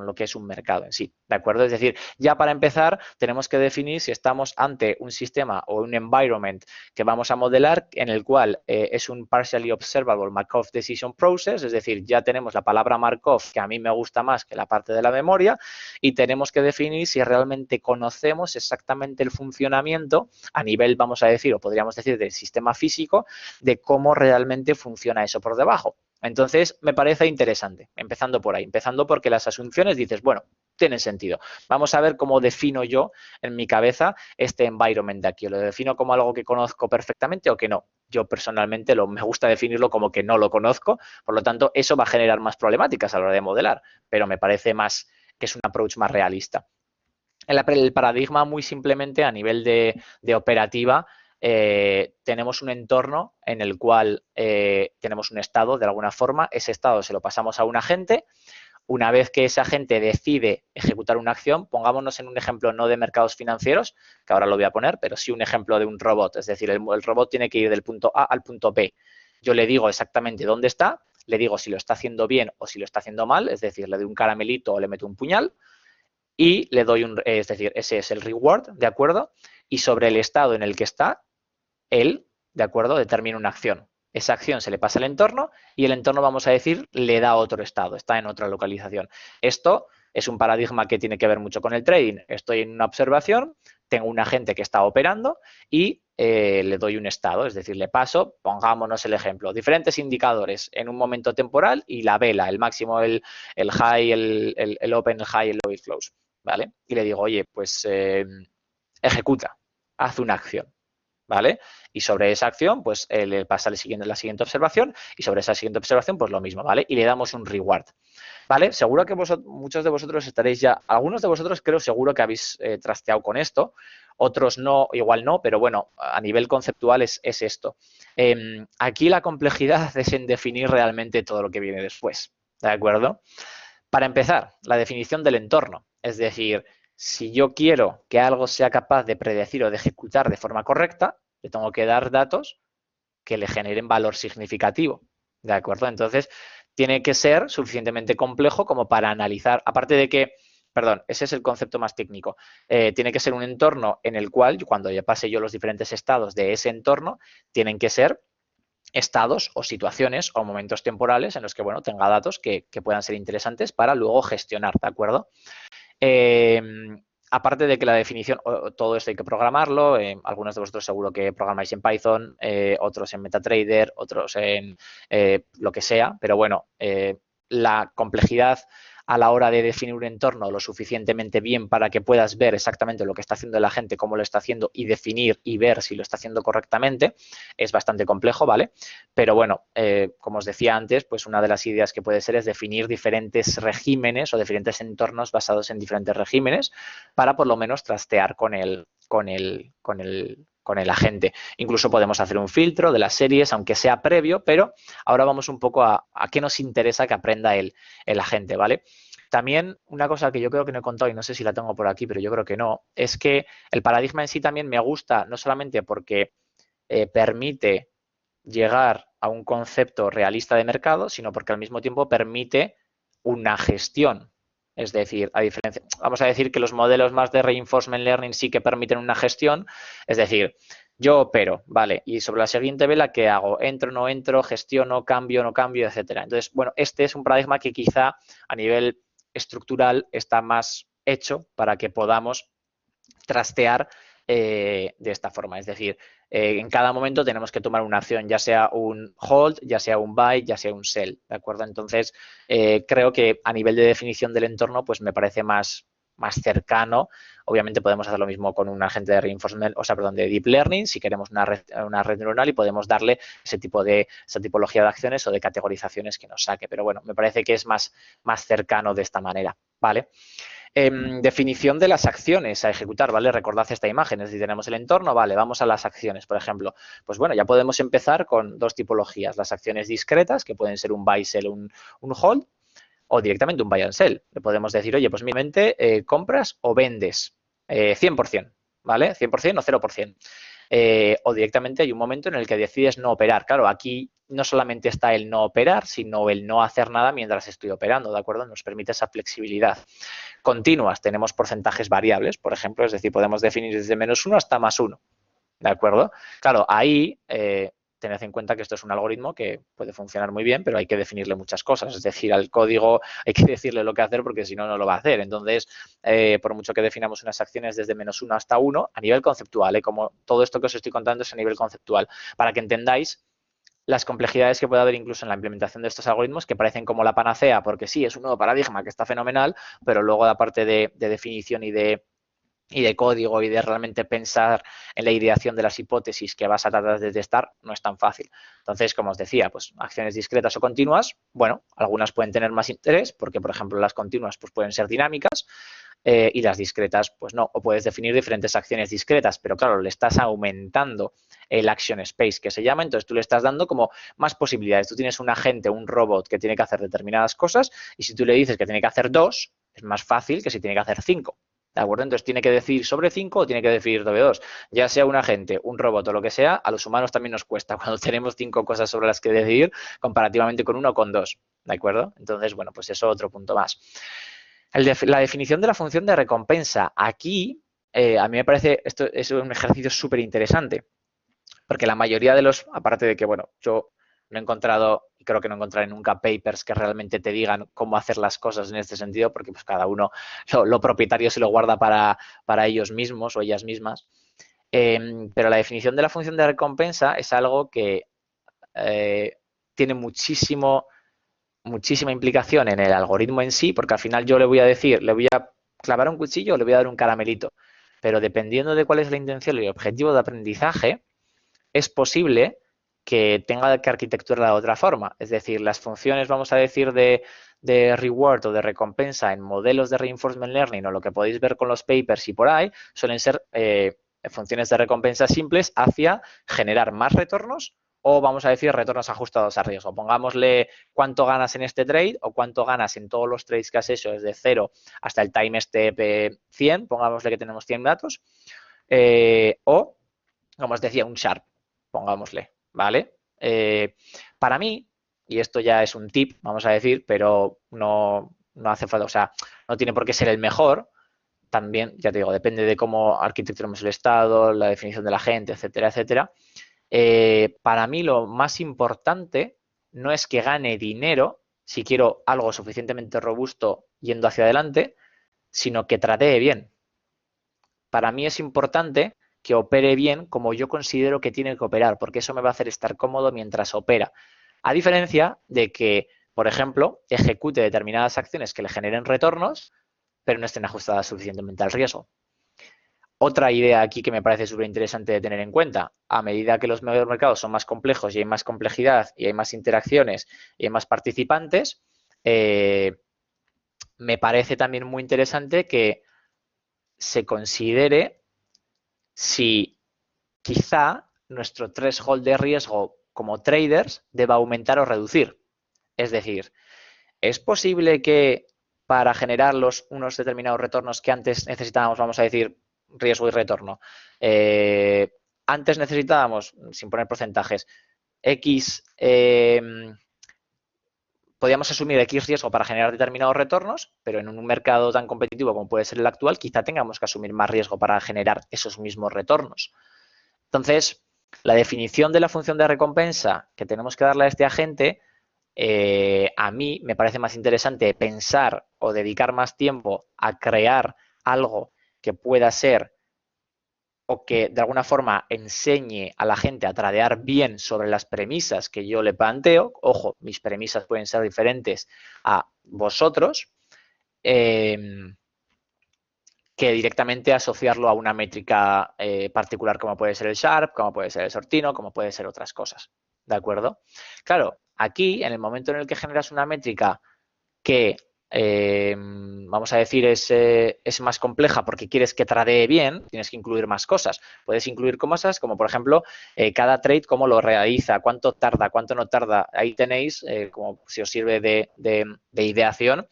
lo que es un mercado en sí, ¿de acuerdo? Es decir, ya para empezar tenemos que definir si estamos ante un sistema o un environment que vamos a modelar en el cual es un partially observable Markov decision process, es decir, ya tenemos la palabra Markov que a mí me gusta más que la parte de la memoria y tenemos que definir si realmente conocemos exactamente el funcionamiento a nivel, vamos a decir, o podríamos decir del sistema físico, de cómo realmente funciona eso por debajo. Entonces, me parece interesante, empezando por ahí, empezando porque las asunciones dices, bueno, tienen sentido. Vamos a ver cómo defino yo en mi cabeza este environment de aquí. ¿Lo defino como algo que conozco perfectamente o que no? Yo personalmente me gusta definirlo como que no lo conozco, por lo tanto, eso va a generar más problemáticas a la hora de modelar, pero me parece más que es un approach más realista. El paradigma muy simplemente a nivel de operativa tenemos un entorno en el cual tenemos un estado de alguna forma, ese estado se lo pasamos a un agente, una vez que ese agente decide ejecutar una acción, pongámonos en un ejemplo no de mercados financieros, que ahora lo voy a poner, pero sí un ejemplo de un robot, es decir, el robot tiene que ir del punto A al punto B. Yo le digo exactamente dónde está, le digo si lo está haciendo bien o si lo está haciendo mal, es decir, le doy un caramelito o le meto un puñal, y le doy es decir, ese es el reward, ¿de acuerdo? Y sobre el estado en el que está, él, ¿de acuerdo? Determina una acción. Esa acción se le pasa al entorno y el entorno, vamos a decir, le da otro estado, está en otra localización. Esto es un paradigma que tiene que ver mucho con el trading. Estoy en una observación, tengo un agente que está operando y le doy un estado, es decir, le paso, pongámonos el ejemplo, diferentes indicadores en un momento temporal y la vela, el máximo, el high, el open, el high, el low y close, ¿vale? Y le digo, oye, pues ejecuta, haz una acción. ¿Vale? Y sobre esa acción, pues le pasa la siguiente observación y sobre esa siguiente observación, pues lo mismo, ¿vale? Y le damos un reward, ¿vale? Seguro que muchos de vosotros estaréis ya, algunos de vosotros creo seguro que habéis trasteado con esto, otros no, igual no, pero bueno, a nivel conceptual es esto. Aquí la complejidad es en definir realmente todo lo que viene después, ¿de acuerdo? Para empezar, la definición del entorno, es decir, si yo quiero que algo sea capaz de predecir o de ejecutar de forma correcta, le tengo que dar datos que le generen valor significativo, ¿de acuerdo? Entonces, tiene que ser suficientemente complejo como para analizar, aparte de que, perdón, ese es el concepto más técnico, tiene que ser un entorno en el cual, cuando ya pase yo los diferentes estados de ese entorno, tienen que ser estados o situaciones o momentos temporales en los que, bueno, tenga datos que puedan ser interesantes para luego gestionar, ¿de acuerdo? Aparte de que la definición, todo esto hay que programarlo, algunos de vosotros seguro que programáis en Python, otros en MetaTrader, otros en lo que sea, pero bueno, la complejidad a la hora de definir un entorno lo suficientemente bien para que puedas ver exactamente lo que está haciendo la gente, cómo lo está haciendo y definir y ver si lo está haciendo correctamente, es bastante complejo, ¿vale? Pero bueno, como os decía antes, pues una de las ideas que puede ser es definir diferentes regímenes o diferentes entornos basados en diferentes regímenes para por lo menos trastear con el agente. Incluso podemos hacer un filtro de las series, aunque sea previo, pero ahora vamos un poco a qué nos interesa que aprenda el agente, ¿vale? También una cosa que yo creo que no he contado y no sé si la tengo por aquí, pero yo creo que no, es que el paradigma en sí también me gusta, no solamente porque permite llegar a un concepto realista de mercado, sino porque al mismo tiempo permite una gestión. Es decir, a diferencia, vamos a decir que los modelos más de reinforcement learning sí que permiten una gestión, es decir, yo opero, ¿vale? Y sobre la siguiente vela, ¿qué hago? ¿Entro, no entro, gestiono, cambio, no cambio, etcétera? Entonces, bueno, este es un paradigma que quizá a nivel estructural está más hecho para que podamos trastear de esta forma. Es decir, en cada momento tenemos que tomar una acción, ya sea un hold, ya sea un buy, ya sea un sell, ¿de acuerdo? Entonces, creo que a nivel de definición del entorno, pues me parece más cercano. Obviamente podemos hacer lo mismo con un agente de reinforcement, o sea, perdón, de deep learning, si queremos una red neuronal y podemos darle esa tipología de acciones o de categorizaciones que nos saque. Pero bueno, me parece que es más cercano de esta manera, ¿vale? Definición de las acciones a ejecutar, ¿vale? Recordad esta imagen, es decir, tenemos el entorno, vale, vamos a las acciones, por ejemplo. Pues bueno, ya podemos empezar con dos tipologías, las acciones discretas, que pueden ser un buy, sell, un hold, o directamente un buy and sell. Le podemos decir, oye, pues mínimamente compras o vendes 100%, ¿vale? 100% o 0%. O directamente hay un momento en el que decides no operar. Claro, aquí no solamente está el no operar, sino el no hacer nada mientras estoy operando, ¿de acuerdo? Nos permite esa flexibilidad. Continuas, tenemos porcentajes variables, por ejemplo, es decir, podemos definir desde -1 hasta +1, ¿de acuerdo? Claro, ahí tened en cuenta que esto es un algoritmo que puede funcionar muy bien, pero hay que definirle muchas cosas. Es decir, al código hay que decirle lo que hacer porque si no, no lo va a hacer. Entonces, por mucho que definamos unas acciones desde -1 hasta 1, a nivel conceptual, como todo esto que os estoy contando es a nivel conceptual, para que entendáis las complejidades que puede haber incluso en la implementación de estos algoritmos que parecen como la panacea, porque sí, es un nuevo paradigma que está fenomenal, pero luego la parte de definición y de código y de realmente pensar en la ideación de las hipótesis que vas a tratar de testar no es tan fácil. Entonces, como os decía, pues acciones discretas o continuas, bueno, algunas pueden tener más interés porque, por ejemplo, las continuas pues pueden ser dinámicas y las discretas pues no. O puedes definir diferentes acciones discretas, pero claro, le estás aumentando el action space que se llama, entonces tú le estás dando como más posibilidades. Tú tienes un agente, un robot que tiene que hacer determinadas cosas y si tú le dices que tiene que hacer 2, es más fácil que si tiene que hacer 5. ¿De acuerdo? Entonces tiene que decidir sobre 5 o tiene que decidir sobre 2. Ya sea un agente, un robot o lo que sea, a los humanos también nos cuesta cuando tenemos 5 cosas sobre las que decidir comparativamente con 1 o con 2. ¿De acuerdo? Entonces, bueno, pues eso otro punto más. La definición de la función de recompensa. Aquí, a mí me parece, esto es un ejercicio súper interesante, porque la mayoría de los, aparte de que, bueno, yo no he encontrado, y creo que no encontraré nunca papers que realmente te digan cómo hacer las cosas en este sentido, porque pues cada uno, lo propietario se lo guarda para ellos mismos o ellas mismas. Pero la definición de la función de recompensa es algo que tiene muchísima implicación en el algoritmo en sí, porque al final yo le voy a decir, le voy a clavar un cuchillo o le voy a dar un caramelito. Pero dependiendo de cuál es la intención y el objetivo de aprendizaje, es posible que tenga que arquitecturarla de otra forma. Es decir, las funciones, vamos a decir, de reward o de recompensa en modelos de reinforcement learning o lo que podéis ver con los papers y por ahí, suelen ser funciones de recompensa simples hacia generar más retornos o vamos a decir retornos ajustados a riesgo. Pongámosle cuánto ganas en este trade o cuánto ganas en todos los trades que has hecho desde 0 hasta el time step 100, pongámosle que tenemos 100 datos, o, como os decía, un Sharp, pongámosle, ¿vale? Para mí, y esto ya es un tip, vamos a decir, pero no hace falta, o sea, no tiene por qué ser el mejor, también, ya te digo, depende de cómo arquitecturamos el estado, la definición de la gente, etcétera, etcétera. Para mí lo más importante no es que gane dinero, si quiero algo suficientemente robusto yendo hacia adelante, sino que tratee bien. Para mí es importante que opere bien como yo considero que tiene que operar, porque eso me va a hacer estar cómodo mientras opera. A diferencia de que, por ejemplo, ejecute determinadas acciones que le generen retornos, pero no estén ajustadas suficientemente al riesgo. Otra idea aquí que me parece súper interesante de tener en cuenta, a medida que los mercados son más complejos y hay más complejidad y hay más interacciones y hay más participantes, me parece también muy interesante que se considere si quizá nuestro threshold de riesgo como traders deba aumentar o reducir. Es decir, ¿es posible que para generar unos determinados retornos que antes necesitábamos, vamos a decir, riesgo y retorno, antes necesitábamos, sin poner porcentajes, X, podíamos asumir X riesgo para generar determinados retornos, pero en un mercado tan competitivo como puede ser el actual, quizá tengamos que asumir más riesgo para generar esos mismos retornos? Entonces, la definición de la función de recompensa que tenemos que darle a este agente a mí me parece más interesante pensar o dedicar más tiempo a crear algo que pueda ser o que de alguna forma enseñe a la gente a tradear bien sobre las premisas que yo le planteo. Ojo, mis premisas pueden ser diferentes a vosotros, que directamente asociarlo a una métrica particular como puede ser el Sharp, como puede ser el Sortino, como puede ser otras cosas. ¿De acuerdo? Claro, aquí, en el momento en el que generas una métrica que, vamos a decir, es más compleja porque quieres que tradee bien, tienes que incluir más cosas. Puedes incluir cosas como, por ejemplo, cada trade, cómo lo realiza, cuánto tarda, cuánto no tarda. Ahí tenéis, como si os sirve de ideación,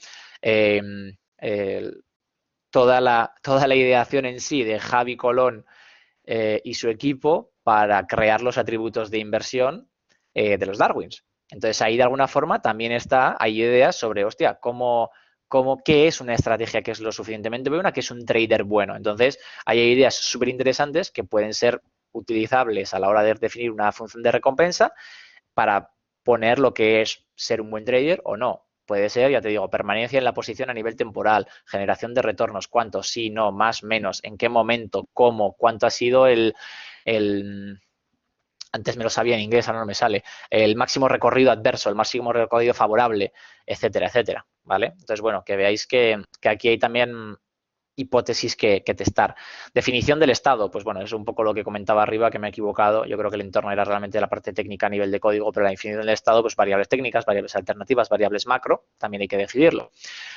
toda la ideación en sí de Javi Colón y su equipo para crear los atributos de inversión de los Darwins. Entonces, ahí de alguna forma también hay ideas sobre, hostia, qué es una estrategia que es lo suficientemente buena, que es un trader bueno. Entonces, hay ideas súper interesantes que pueden ser utilizables a la hora de definir una función de recompensa para poner lo que es ser un buen trader o no. Puede ser, ya te digo, permanencia en la posición a nivel temporal, generación de retornos, cuánto, sí, no, más, menos, en qué momento, cómo, cuánto ha sido antes me lo sabía en inglés, ahora no me sale, el máximo recorrido adverso, el máximo recorrido favorable, etcétera, etcétera, ¿vale? Entonces, bueno, que veáis que aquí hay también hipótesis que testar. Definición del estado, pues bueno, es un poco lo que comentaba arriba, que me he equivocado. Yo creo que el entorno era realmente la parte técnica a nivel de código, pero la definición del estado, pues variables técnicas, variables alternativas, variables macro, también hay que decidirlo.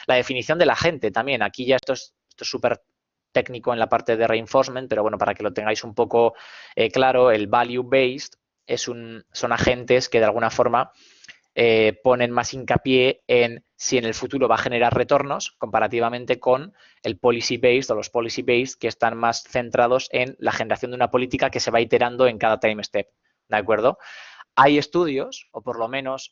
La definición del agente también, aquí ya esto es súper técnico en la parte de reinforcement, pero bueno, para que lo tengáis un poco claro, el value-based son agentes que de alguna forma ponen más hincapié en si en el futuro va a generar retornos comparativamente con el policy-based o los policy-based que están más centrados en la generación de una política que se va iterando en cada time step, ¿de acuerdo? Hay estudios, o por lo menos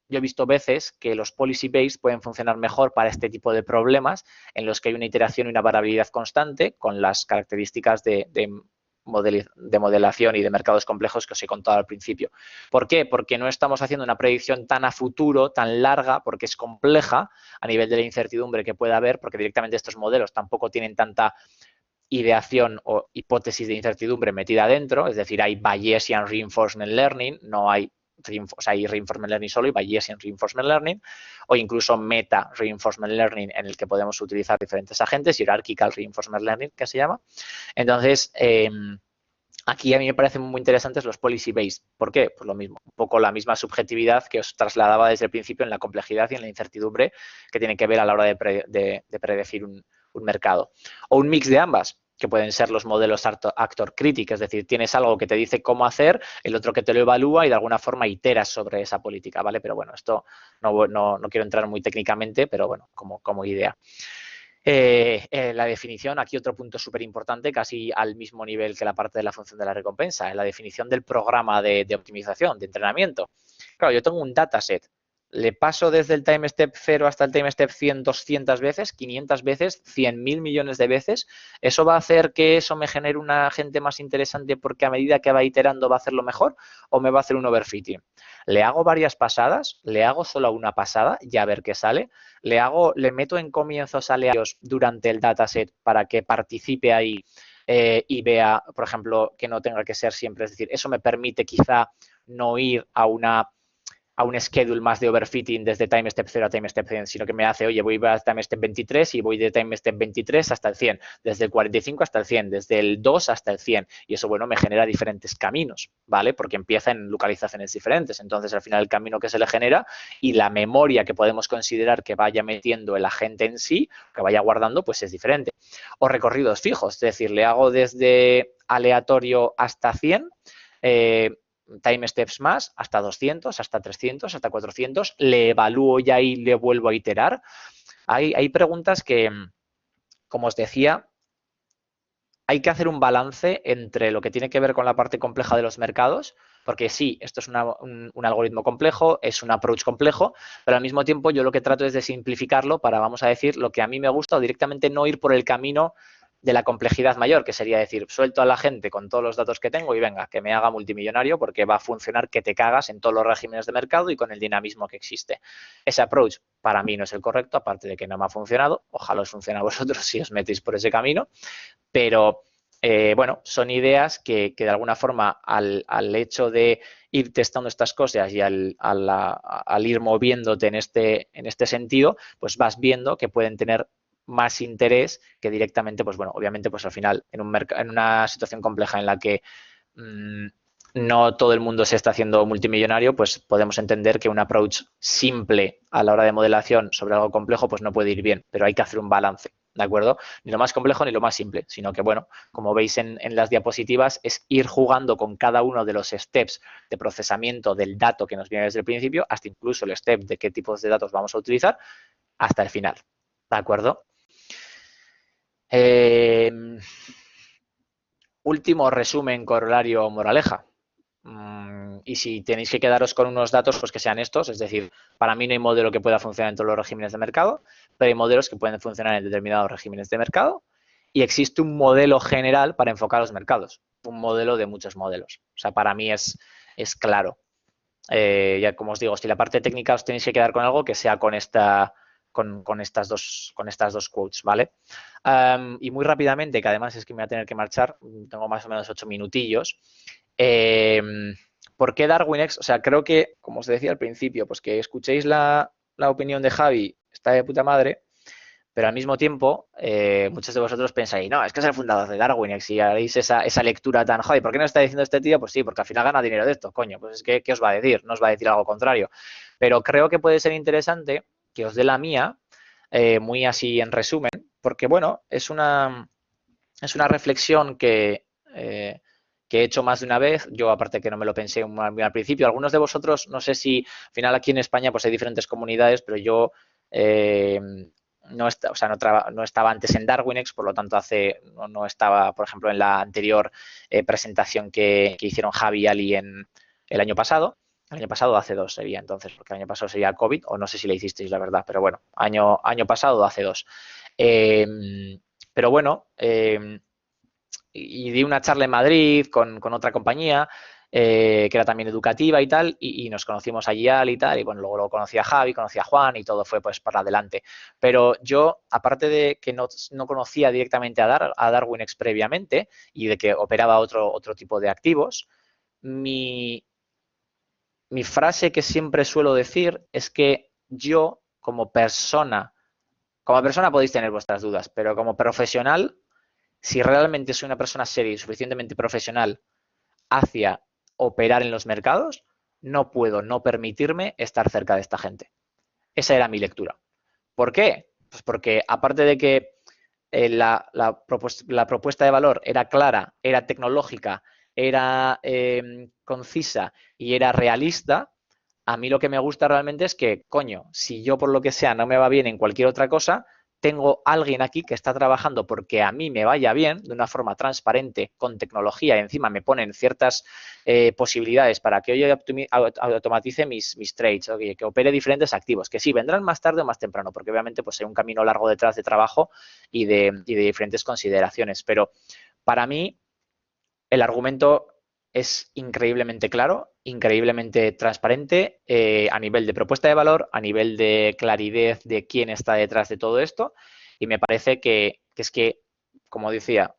yo he visto veces que los policy-based pueden funcionar mejor para este tipo de problemas en los que hay una iteración y una variabilidad constante con las características de modelación y de mercados complejos que os he contado al principio. ¿Por qué? Porque no estamos haciendo una predicción tan a futuro, tan larga, porque es compleja a nivel de la incertidumbre que pueda haber, porque directamente estos modelos tampoco tienen tanta ideación o hipótesis de incertidumbre metida dentro, es decir, hay Bayesian Reinforcement Learning, no hay, hay Reinforcement Learning solo y Bayesian Reinforcement Learning, o incluso Meta Reinforcement Learning, en el que podemos utilizar diferentes agentes, Hierarchical Reinforcement Learning, que se llama. Entonces, aquí a mí me parecen muy interesantes los policy-based. ¿Por qué? Pues lo mismo, un poco la misma subjetividad que os trasladaba desde el principio en la complejidad y en la incertidumbre que tiene que ver a la hora de predecir un mercado. O un mix de ambas, que pueden ser los modelos actor critic, es decir, tienes algo que te dice cómo hacer, el otro que te lo evalúa y de alguna forma iteras sobre esa política, ¿vale? Pero bueno, esto no quiero entrar muy técnicamente, pero bueno, como idea. La definición, aquí otro punto súper importante, casi al mismo nivel que la parte de la función de la recompensa, en la definición del programa de optimización, de entrenamiento. Claro, yo tengo un dataset, le paso desde el time step 0 hasta el time step 100 200 veces, 500 veces, 100.000 millones de veces. ¿Eso va a hacer que eso me genere un agente más interesante porque a medida que va iterando va a hacerlo mejor o me va a hacer un overfitting? ¿Le hago varias pasadas? ¿Le hago solo una pasada y a ver qué sale? ¿Le meto en comienzos aleatorios durante el dataset para que participe ahí y vea, por ejemplo, que no tenga que ser siempre? Es decir, eso me permite quizá no ir a un schedule más de overfitting desde time step 0 a time step 100, sino que me hace, oye, voy a time step 23 y voy de time step 23 hasta el 100, desde el 45 hasta el 100, desde el 2 hasta el 100. Y eso, bueno, me genera diferentes caminos, ¿vale? Porque empieza en localizaciones diferentes. Entonces, al final, el camino que se le genera y la memoria que podemos considerar que vaya metiendo el agente en sí, que vaya guardando, pues es diferente. O recorridos fijos, es decir, le hago desde aleatorio hasta 100, time steps más, hasta 200, hasta 300, hasta 400, le evalúo ya y le vuelvo a iterar. Hay preguntas que, como os decía, hay que hacer un balance entre lo que tiene que ver con la parte compleja de los mercados, porque sí, esto es un algoritmo complejo, es un approach complejo, pero al mismo tiempo yo lo que trato es de simplificarlo para, vamos a decir, lo que a mí me gusta o directamente no ir por el camino de la complejidad mayor, que sería decir, suelto a la gente con todos los datos que tengo y venga, que me haga multimillonario porque va a funcionar que te cagas en todos los regímenes de mercado y con el dinamismo que existe. Ese approach para mí no es el correcto, aparte de que no me ha funcionado. Ojalá os funcione a vosotros si os metéis por ese camino, pero bueno, son ideas que de alguna forma al hecho de ir testando estas cosas y al ir moviéndote en este sentido, pues vas viendo que pueden tener más interés que directamente, pues bueno, obviamente pues al final en una situación compleja en la que no todo el mundo se está haciendo multimillonario, pues podemos entender que un approach simple a la hora de modelación sobre algo complejo pues no puede ir bien, pero hay que hacer un balance, ¿de acuerdo? Ni lo más complejo ni lo más simple, sino que bueno, como veis en las diapositivas, es ir jugando con cada uno de los steps de procesamiento del dato que nos viene desde el principio, hasta incluso el step de qué tipos de datos vamos a utilizar, hasta el final, ¿de acuerdo? Último resumen, corolario, moraleja. Y si tenéis que quedaros con unos datos, pues que sean estos. Es decir, para mí no hay modelo que pueda funcionar en todos los regímenes de mercado, pero hay modelos que pueden funcionar en determinados regímenes de mercado y existe un modelo general para enfocar los mercados. Un modelo de muchos modelos. O sea, para mí es claro. Ya como os digo, si la parte técnica os tenéis que quedar con algo, que sea con estas dos quotes, ¿vale? Y muy rápidamente, que además es que me voy a tener que marchar, tengo más o menos 8 minutillos. ¿Por qué DarwinX? O sea, creo que, como os decía al principio, pues que escuchéis la opinión de Javi está de puta madre, pero al mismo tiempo, muchos de vosotros pensáis, no, es que es el fundador de DarwinX y haréis esa lectura tan, joder, ¿por qué no está diciendo este tío? Pues sí, porque al final gana dinero de esto, coño, pues es que, ¿qué os va a decir? No os va a decir algo contrario. Pero creo que puede ser interesante que os dé la mía, muy así en resumen, porque, bueno, es una reflexión que he hecho más de una vez. Yo, aparte que no me lo pensé muy al principio, algunos de vosotros, no sé si al final aquí en España pues hay diferentes comunidades, pero yo no estaba antes en DarwinX, por lo tanto no estaba, por ejemplo, en la anterior presentación que hicieron Javi y Ali el año pasado. El año pasado hace 2 sería entonces, porque el año pasado sería COVID, o no sé si le hicisteis, la verdad, pero bueno, año pasado hace 2. Pero bueno, y di una charla en Madrid con otra compañía que era también educativa y tal, y nos conocimos allí y tal, y bueno, luego conocí a Javi, conocí a Juan y todo fue pues para adelante. Pero yo, aparte de que no conocía directamente a DarwinX previamente y de que operaba otro tipo de activos, mi frase que siempre suelo decir es que yo, como persona podéis tener vuestras dudas, pero como profesional, si realmente soy una persona seria y suficientemente profesional hacia operar en los mercados, no puedo no permitirme estar cerca de esta gente. Esa era mi lectura. ¿Por qué? Pues porque aparte de que la propuesta de valor era clara, era tecnológica, era concisa y era realista, a mí lo que me gusta realmente es que, coño, si yo por lo que sea no me va bien en cualquier otra cosa, tengo alguien aquí que está trabajando porque a mí me vaya bien de una forma transparente, con tecnología, y encima me ponen ciertas posibilidades para que yo automatice mis trades, que opere diferentes activos, que sí, vendrán más tarde o más temprano, porque obviamente pues hay un camino largo detrás de trabajo y de diferentes consideraciones. Pero para mí el argumento es increíblemente claro, increíblemente transparente a nivel de propuesta de valor, a nivel de claridad de quién está detrás de todo esto, y me parece que es que, como decía,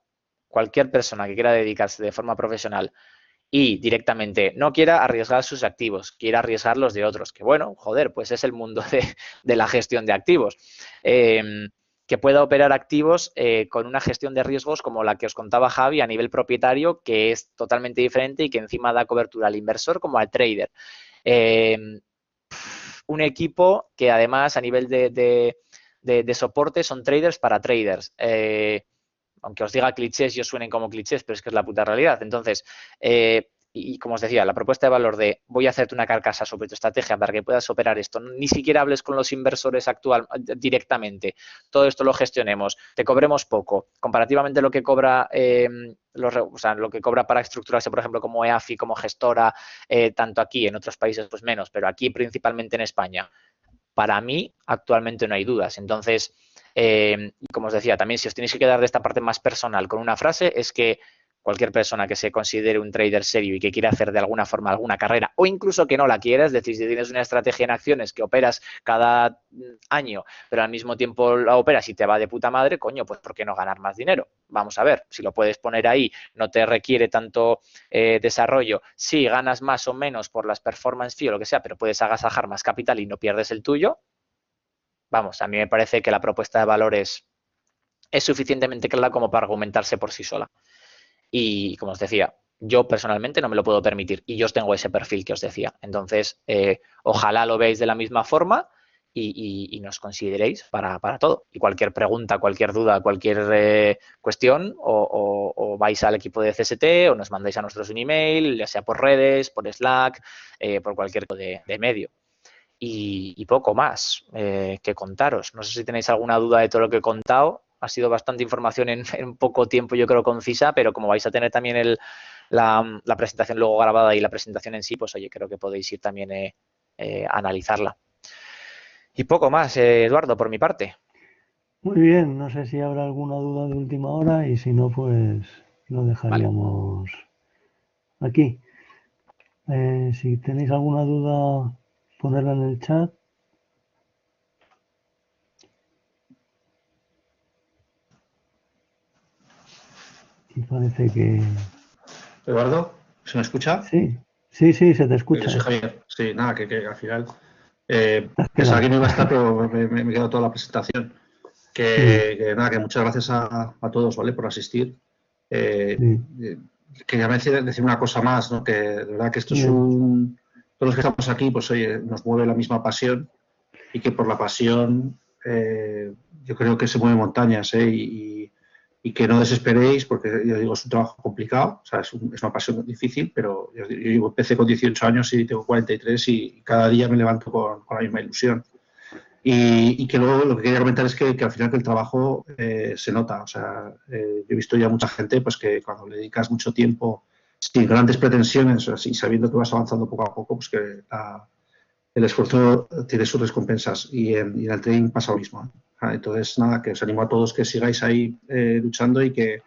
cualquier persona que quiera dedicarse de forma profesional y directamente no quiera arriesgar sus activos, quiera arriesgar los de otros, que bueno, joder, pues es el mundo de la gestión de activos. Que pueda operar activos con una gestión de riesgos como la que os contaba Javi a nivel propietario, que es totalmente diferente y que encima da cobertura al inversor como al trader. Un equipo que además a nivel de soporte son traders para traders. Aunque os diga clichés y os suenen como clichés, pero es que es la puta realidad. Entonces, y como os decía, la propuesta de valor de voy a hacerte una carcasa sobre tu estrategia para que puedas operar esto, ni siquiera hables con los inversores directamente, todo esto lo gestionemos, te cobremos poco, comparativamente lo que cobra lo que cobra para estructurarse, por ejemplo, como EAFI, como gestora, tanto aquí, en otros países pues menos, pero aquí principalmente en España. para mí actualmente no hay dudas. Entonces, como os decía, también si os tenéis que quedar de esta parte más personal con una frase, es que cualquier persona que se considere un trader serio y que quiera hacer de alguna forma alguna carrera, o incluso que no la quiera, es decir, si tienes una estrategia en acciones que operas cada año, pero al mismo tiempo la operas y te va de puta madre, coño, pues ¿por qué no ganar más dinero? Vamos a ver, si lo puedes poner ahí, no te requiere tanto desarrollo, sí, ganas más o menos por las performance fee o lo que sea, pero puedes agasajar más capital y no pierdes el tuyo. Vamos, a mí me parece que la propuesta de valor es suficientemente clara como para argumentarse por sí sola. Y como os decía, yo personalmente no me lo puedo permitir y yo tengo ese perfil que os decía. Entonces, ojalá lo veáis de la misma forma y nos consideréis para todo. Y cualquier pregunta, cualquier duda, cualquier cuestión, o vais al equipo de CST o nos mandáis a nosotros un email, ya sea por redes, por Slack, por cualquier de medio. Y poco más que contaros. No sé si tenéis alguna duda de todo lo que he contado. Ha sido bastante información en poco tiempo, yo creo, concisa, pero como vais a tener también la presentación luego grabada y la presentación en sí, pues oye, creo que podéis ir también a analizarla. Y poco más, Eduardo, por mi parte. Muy bien, no sé si habrá alguna duda de última hora y si no, pues lo Vale. dejaríamos aquí. Si tenéis alguna duda, ponerla en el chat. Y parece que Eduardo, ¿se me escucha? sí, sí, sí, se te Yo escucha. soy Javier. Sí, nada, que al final Te has pensaba que quedado. no iba a estar, pero me he quedado toda la presentación. Que nada, que muchas gracias a todos, ¿vale? Por asistir. Sí, Quería decir una cosa más, ¿no? Que de verdad que esto es bien. todos los que estamos aquí, pues oye, nos mueve la misma pasión y que por la pasión yo creo que se mueven montañas, ¿eh? Y que no desesperéis porque, yo digo, es un trabajo complicado, o sea, es una pasión difícil, pero yo empecé con 18 años y tengo 43 y cada día me levanto con la misma ilusión. Y que luego lo que quería comentar es que al final que el trabajo se nota. O sea, yo he visto ya mucha gente pues que cuando le dedicas mucho tiempo sin grandes pretensiones y sabiendo que vas avanzando poco a poco, pues que el esfuerzo tiene sus recompensas y en el trading pasa lo mismo. Entonces, nada, que os animo a todos que sigáis ahí luchando y que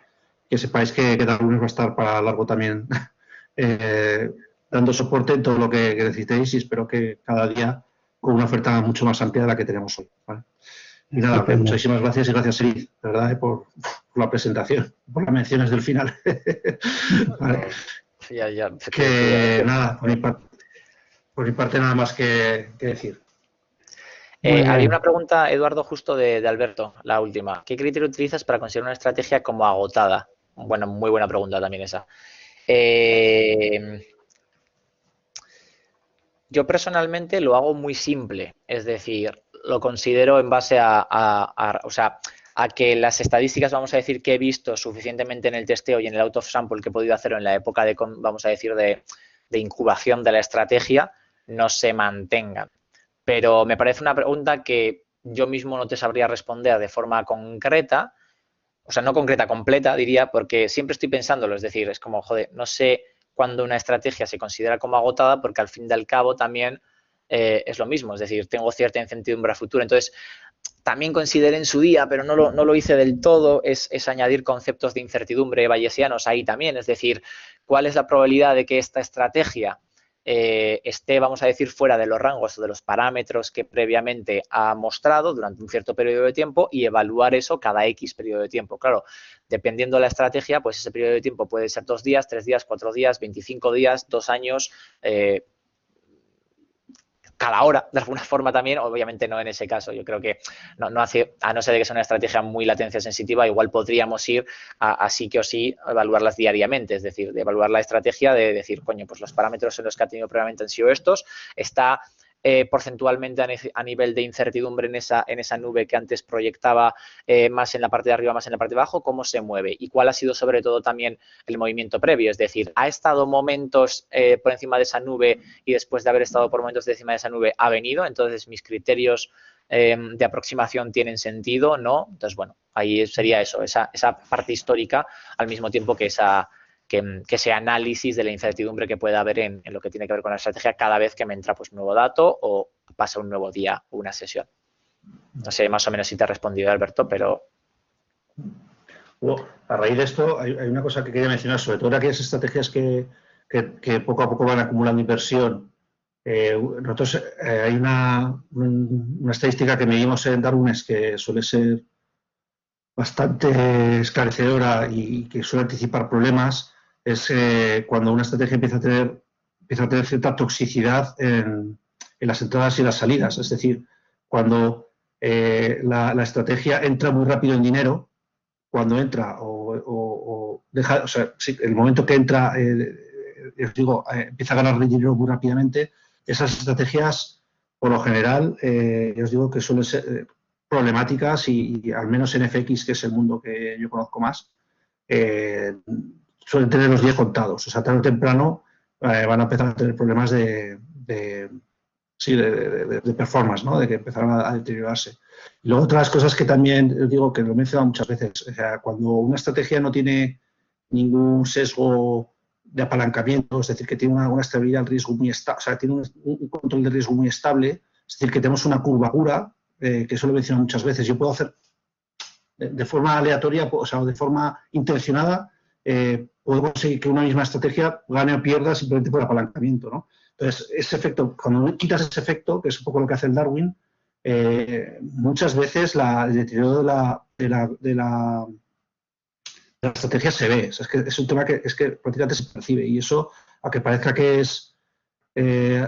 sepáis que Darwin va a estar para largo también dando soporte en todo lo que necesitéis y espero que cada día con una oferta mucho más amplia de la que tenemos hoy. ¿Vale? Y nada, Estupendo. muchísimas gracias y gracias, Eric, de verdad, por la presentación, por las menciones del final. Vale. Ya, Que nada, por mi parte nada más que decir. Muy Había bien. una pregunta, Eduardo, justo de Alberto, la última. ¿Qué criterio utilizas para considerar una estrategia como agotada? Bueno, muy buena pregunta también esa. Yo personalmente lo hago muy simple, es decir, lo considero en base o sea, a que las estadísticas, vamos a decir, que he visto suficientemente en el testeo y en el out of sample que he podido hacerlo en la época de, vamos a decir, de incubación de la estrategia, no se mantengan. Pero me parece una pregunta que yo mismo no te sabría responder de forma concreta, o sea, no concreta, completa, diría, porque siempre estoy pensándolo, es decir, es como, joder, no sé cuándo una estrategia se considera como agotada, porque al fin y al cabo también es lo mismo, es decir, tengo cierta incertidumbre a futuro. Entonces, también consideré en su día, pero no lo hice del todo, es añadir conceptos de incertidumbre bayesianos ahí también, es decir, cuál es la probabilidad de que esta estrategia esté, vamos a decir, fuera de los rangos o de los parámetros que previamente ha mostrado durante un cierto periodo de tiempo y evaluar eso cada X periodo de tiempo. Claro, dependiendo de la estrategia, pues ese periodo de tiempo puede ser 2 días, 3 días, 4 días, 25 días, 2 años, cada hora, de alguna forma también, obviamente no en ese caso. Yo creo que no hace, a no ser de que sea una estrategia muy latencia sensitiva, igual podríamos ir a sí que o sí evaluarlas diariamente, es decir, de evaluar la estrategia de decir, coño, pues los parámetros en los que ha tenido previamente han sido estos, está porcentualmente a nivel de incertidumbre en esa nube que antes proyectaba más en la parte de arriba, más en la parte de abajo, cómo se mueve y cuál ha sido sobre todo también el movimiento previo, es decir, ha estado momentos por encima de esa nube y después de haber estado por momentos de encima de esa nube ha venido, entonces mis criterios de aproximación tienen sentido, ¿no? Entonces, bueno, ahí sería eso, esa parte histórica al mismo tiempo que ese análisis de la incertidumbre que pueda haber en lo que tiene que ver con la estrategia cada vez que me entra pues nuevo dato o pasa un nuevo día o una sesión. No sé más o menos si te ha respondido, Alberto, pero... Bueno, a raíz de esto, hay una cosa que quería mencionar, sobre todo aquellas estrategias que poco a poco van acumulando inversión. Nosotros hay una estadística que medimos en Darwin's que suele ser bastante esclarecedora y que suele anticipar problemas, es cuando una estrategia empieza a tener cierta toxicidad en las entradas y las salidas. Es decir, cuando la estrategia entra muy rápido en dinero, cuando entra o deja, o sea, el momento que entra, os digo, empieza a ganar dinero muy rápidamente, esas estrategias, por lo general, os digo que suelen ser problemáticas y al menos en FX, que es el mundo que yo conozco más, suelen tener los días contados. O sea, tarde o temprano van a empezar a tener problemas de performance, ¿no? De que empezaron a deteriorarse. Y luego otras cosas que también os digo que lo he mencionado muchas veces, o sea, cuando una estrategia no tiene ningún sesgo de apalancamiento, es decir, que tiene una estabilidad del riesgo muy estable, o sea, tiene un control de riesgo muy estable, es decir, que tenemos una curvatura, que eso lo he mencionado muchas veces. Yo puedo hacer de forma aleatoria, o sea, de forma intencionada, puedo conseguir que una misma estrategia gane o pierda simplemente por apalancamiento, ¿no? Entonces, ese efecto, cuando quitas ese efecto, que es un poco lo que hace el Darwin, muchas veces el deterioro de la estrategia se ve. O sea, es que es un tema que prácticamente se percibe. Y eso, aunque parezca que es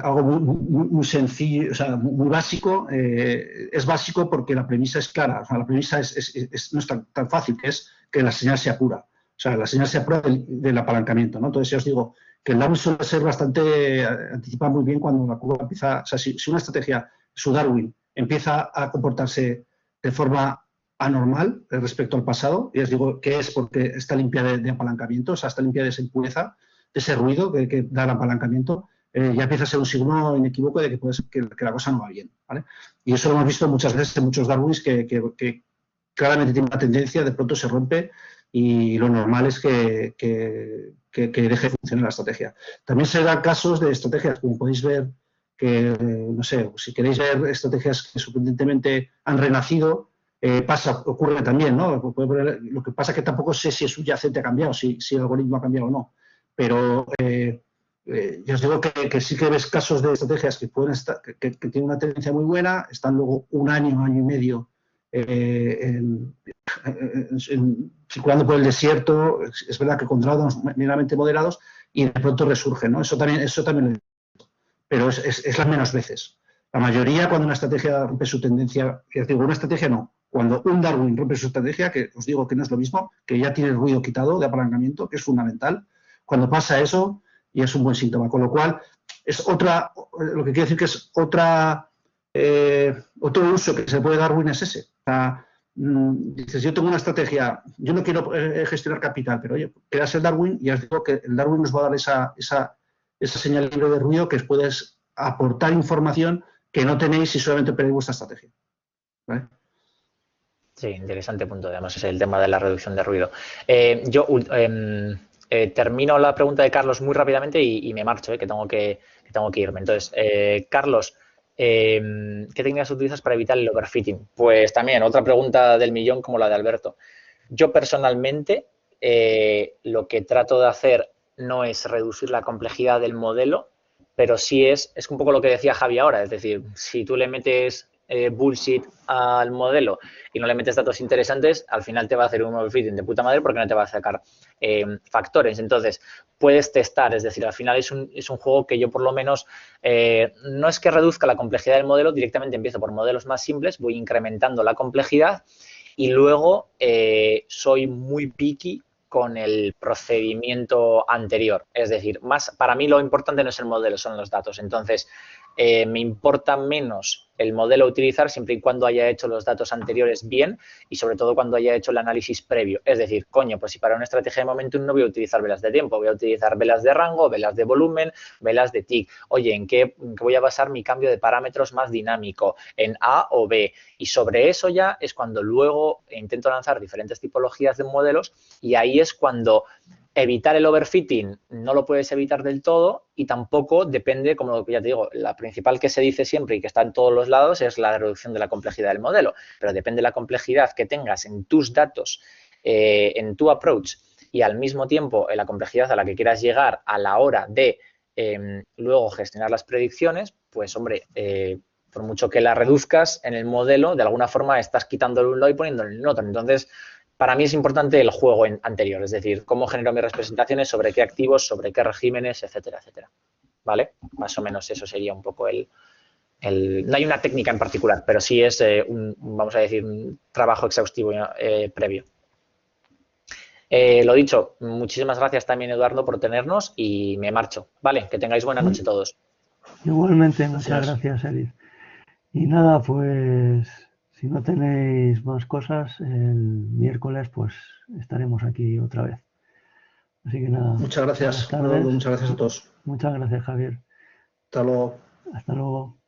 algo muy sencillo, o sea, muy básico, es básico porque la premisa es clara. O sea, la premisa no es tan fácil, que es que la señal sea pura. O sea, la señal sea pura del apalancamiento, ¿no? Entonces, ya os digo que el Darwin suele ser bastante, anticipa muy bien cuando la curva empieza, o sea, si una estrategia, su Darwin, empieza a comportarse de forma anormal respecto al pasado, y os digo que es porque está limpia de apalancamiento, o sea, está limpia de esa impureza, de ese ruido que da el apalancamiento, ya empieza a ser un signo inequívoco de que puede ser que la cosa no va bien, ¿vale? Y eso lo hemos visto muchas veces en muchos Darwins que claramente tiene una tendencia, de pronto se rompe y lo normal es que deje de funcionar la estrategia. También se dan casos de estrategias, como podéis ver, que, no sé, si queréis ver estrategias que sorprendentemente han renacido, ocurre también, ¿no? Lo que pasa es que tampoco sé si el subyacente ha cambiado, si el algoritmo ha cambiado o no, pero yo os digo que sí que ves casos de estrategias que pueden estar, que tienen una tendencia muy buena, están luego un año y medio circulando por el desierto, es verdad que con drawdowns meramente moderados, y de pronto resurgen, ¿no? Eso también lo he, pero es las menos veces. La mayoría, cuando una estrategia rompe su tendencia, es decir, una estrategia no, cuando un Darwin rompe su estrategia, que os digo que no es lo mismo, que ya tiene el ruido quitado de apalancamiento, que es fundamental, cuando pasa eso, ya es un buen síntoma. Con lo cual, es otra, lo que quiero decir que es otro uso que se puede dar Darwin es ese. O sea, dices, yo tengo una estrategia, yo no quiero gestionar capital, pero oye, creas el Darwin y os digo que el Darwin nos va a dar esa señal libre de ruido que puedes aportar información que no tenéis si solamente operáis vuestra estrategia, ¿vale? Sí, interesante punto. Además, es el tema de la reducción de ruido. Termino la pregunta de Carlos muy rápidamente y me marcho, que tengo que irme. Entonces, Carlos, ¿qué técnicas utilizas para evitar el overfitting? Pues también otra pregunta del millón como la de Alberto. Yo personalmente lo que trato de hacer no es reducir la complejidad del modelo, pero sí es un poco lo que decía Javi ahora. Es decir, si tú le metes bullshit al modelo y no le metes datos interesantes, al final te va a hacer un overfitting de puta madre porque no te va a sacar factores. Entonces, puedes testar, es decir, al final es un juego que yo por lo menos no es que reduzca la complejidad del modelo, directamente empiezo por modelos más simples, voy incrementando la complejidad y luego soy muy picky con el procedimiento anterior. Es decir, para mí lo importante no es el modelo, son los datos. Entonces, me importa menos el modelo a utilizar siempre y cuando haya hecho los datos anteriores bien y sobre todo cuando haya hecho el análisis previo. Es decir, coño, pues si para una estrategia de momentum no voy a utilizar velas de tiempo, voy a utilizar velas de rango, velas de volumen, velas de tick. Oye, ¿en qué voy a basar mi cambio de parámetros más dinámico? ¿En A o B? Y sobre eso ya es cuando luego intento lanzar diferentes tipologías de modelos y ahí es cuando Evitar el overfitting no lo puedes evitar del todo y tampoco depende, como ya te digo, la principal que se dice siempre y que está en todos los lados es la reducción de la complejidad del modelo, pero depende de la complejidad que tengas en tus datos, en tu approach y al mismo tiempo en la complejidad a la que quieras llegar a la hora de luego gestionar las predicciones, pues hombre, por mucho que la reduzcas en el modelo, de alguna forma estás quitándole un lado y poniéndole en otro. Entonces, para mí es importante el juego anterior, es decir, cómo genero mis representaciones, sobre qué activos, sobre qué regímenes, etcétera, etcétera. ¿Vale? Más o menos eso sería un poco no hay una técnica en particular, pero sí es, vamos a decir, un trabajo exhaustivo previo. Lo dicho, muchísimas gracias también, Eduardo, por tenernos y me marcho. Vale, que tengáis buena noche todos. Igualmente, muchas gracias, Elis. Y nada, pues si no tenéis más cosas, el miércoles pues estaremos aquí otra vez. Así que nada. Muchas gracias. Buenas tardes. Muchas gracias a todos. Muchas gracias, Javier. Hasta luego. Hasta luego.